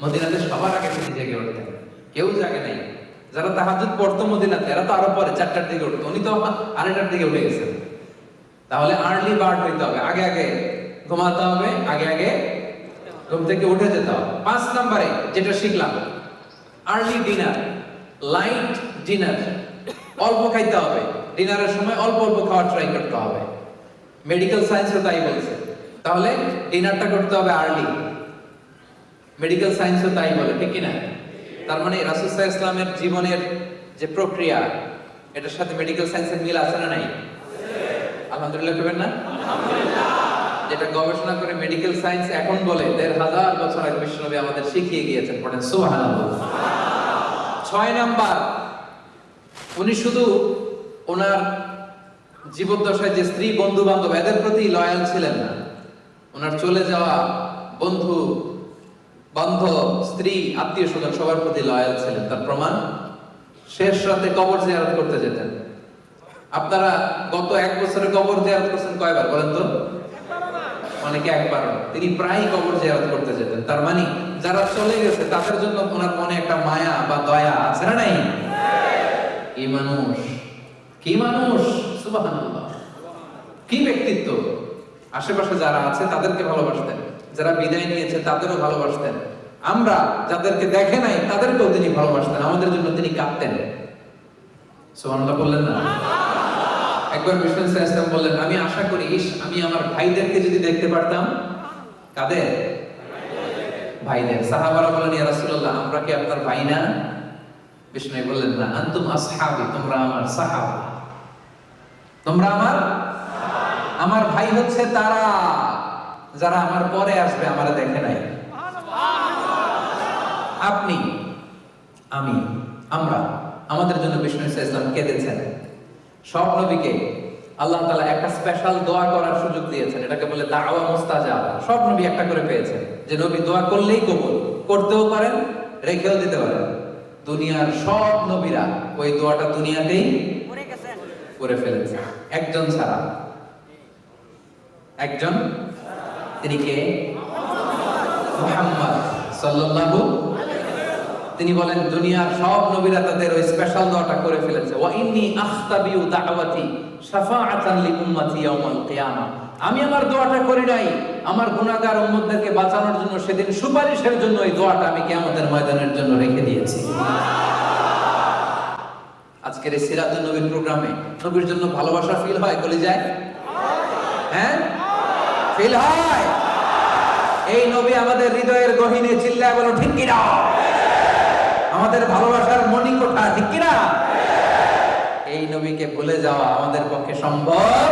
মদিনাতে সবার আগে তিনি জেগে উঠতেন, কেউ জাগে নাই। যারা তাহাজ্জুদ পড়তো মদিনাতে এরা তো আরো পরে 4টার দিকে উঠতো, উনি তো 2:30টার দিকে উঠে গেছেন। তাহলে আর্লি বার্ড হইতে হবে, আগে আগে ঘুমাতে হবে, আগে আগে ঘুম থেকে উঠে যেতে হবে। 5 নম্বরে যেটা শিখলাম, আর্লি ডিনার, লাইট ডিনার, অল্প খাইতে হবে। ডিনারের সময় অল্প অল্প খাওয়ার ট্রাই করতে হবে। মেডিকেল সায়েন্সও তাই বলছে। তাহলে ডিনারটা করতে হবে আর্লি, মেডিকেল সায়েন্সও তাই বলে, ঠিক কি না? তার মানে রাসূল সাল্লাল্লাহু আলাইহি ওয়াসাল্লামের জীবনের যে প্রক্রিয়া, এটার সাথে মেডিকেল সায়েন্সের মিল আছে না নাই? আলহামদুলিল্লাহ করবেন না? যেটা গবেষণা করে মেডিকেল সায়েন্স এখন বলে 1500 বছর আগে বিশ্বনবী আমাদের শিখিয়ে গিয়েছেন। পড়েন সুবহানাল্লাহ। 6 নাম্বার, উনি শুধু ওনার জীবদ্দশায় যে স্ত্রী বন্ধু বান্ধব এদের প্রতি লয়াল ছিলেন না, ওনার চলে যাওয়া বন্ধু বান্ধব স্ত্রী আত্মীয় স্বজন সবার প্রতি লয়াল ছিলেন। তার প্রমাণ, শেষ রাতে কবর জিয়ারত করতে যেতেন। আপনারা গত 1 বছরে কবর জিয়ারত করছেন কয়বার বলেন তো? অনেকে একবার। তিনি প্রায় কবর জিয়ারত করতে যেতেন। তার মানে যারা চলে গেছে তাদের জন্য ওনার মনে একটা মায়া বা দয়া আছে না নাই? কি মানুষ, কি মানুষ, সুবহানাল্লাহ, কি ব্যক্তিত্ব। আশেপাশে যারা আছে তাদেরকে ভালোবাসতেন, যারা বিদায় নিয়েছে তাদেরও ভালোবাসতেন। আমরা যাদেরকে দেখে নাই তাদেরকেও তিনি ভালোবাসতেন, আমাদের জন্য তিনি কাঁদতেন। সুবহানাল্লাহ বললেন না? একবার বিষ্ণু ইসলাম বললেন, আমি আশা করি আমি আমার ভাইদেরকে যদি দেখতে পারতাম। কাদের ভাইদের? সাহাবারা বললেন, ইয়া রাসূলুল্লাহ, আমরা কি আপনার ভাই না? বিষ্ণু বললেন, না, আনতুম আসহাবি, তোমরা আমার সাহাবা, তোমরা আমার ভাই হচ্ছে তারা যারা আমার পরে আসবে, আমারে দেখে নাই। আপনি, আমি, আমরা, আমাদের জন্য বিষ্ণু ইসলাম কেঁদেছেন। সব নবীকে আল্লাহ তাআলা একটা স্পেশাল দোয়া করার সুযোগ দিয়েছেন, এটাকে বলে দাওয়া মুস্তাজাবা। সব নবী একটা করে পেয়েছেন, যে নবী দোয়া করলেই কবুল, করতেও পারেন, রেখেও দিতে পারেন। দুনিয়ার সব নবীরা ওই দোয়াটা দুনিয়াতেই করে ফেলেছে, একজন ছাড়া। একজন, তিনি কে? মুহাম্মদ সাল্লাল্লাহু। তিনি বলেন দুনিয়ার সব নবীরা তাদের ওই স্পেশাল দোয়াটা করে ফেলেছে। ওয়া ইন্নী আখতাবিউ দাওয়াতি শাফাআতান লি উম্মতি ইয়াউমাল কিয়ামা। আমি আমার দোয়াটা করি নাই আমার গুনাহগার উম্মতদেরকে বাঁচানোর জন্য, সেদিন সুপারিশের জন্য এই দোয়াটা আমি কিয়ামতের ময়দানের জন্য রেখে দিয়েছি। আজকের এই সিরাতুন নবীর প্রোগ্রামে নবীর জন্য ভালোবাসা ফিল হয় কলিজায়? হ্যাঁ, ফিল হয়। এই নবী আমাদের হৃদয়ের গহীনে, চিল্লায় বলো ঠিক কি না? আমাদের ভালোবাসার মণিকোঠা, ঠিক কি না? এই নবীকে ভুলে যাওয়া আমাদের পক্ষে সম্ভব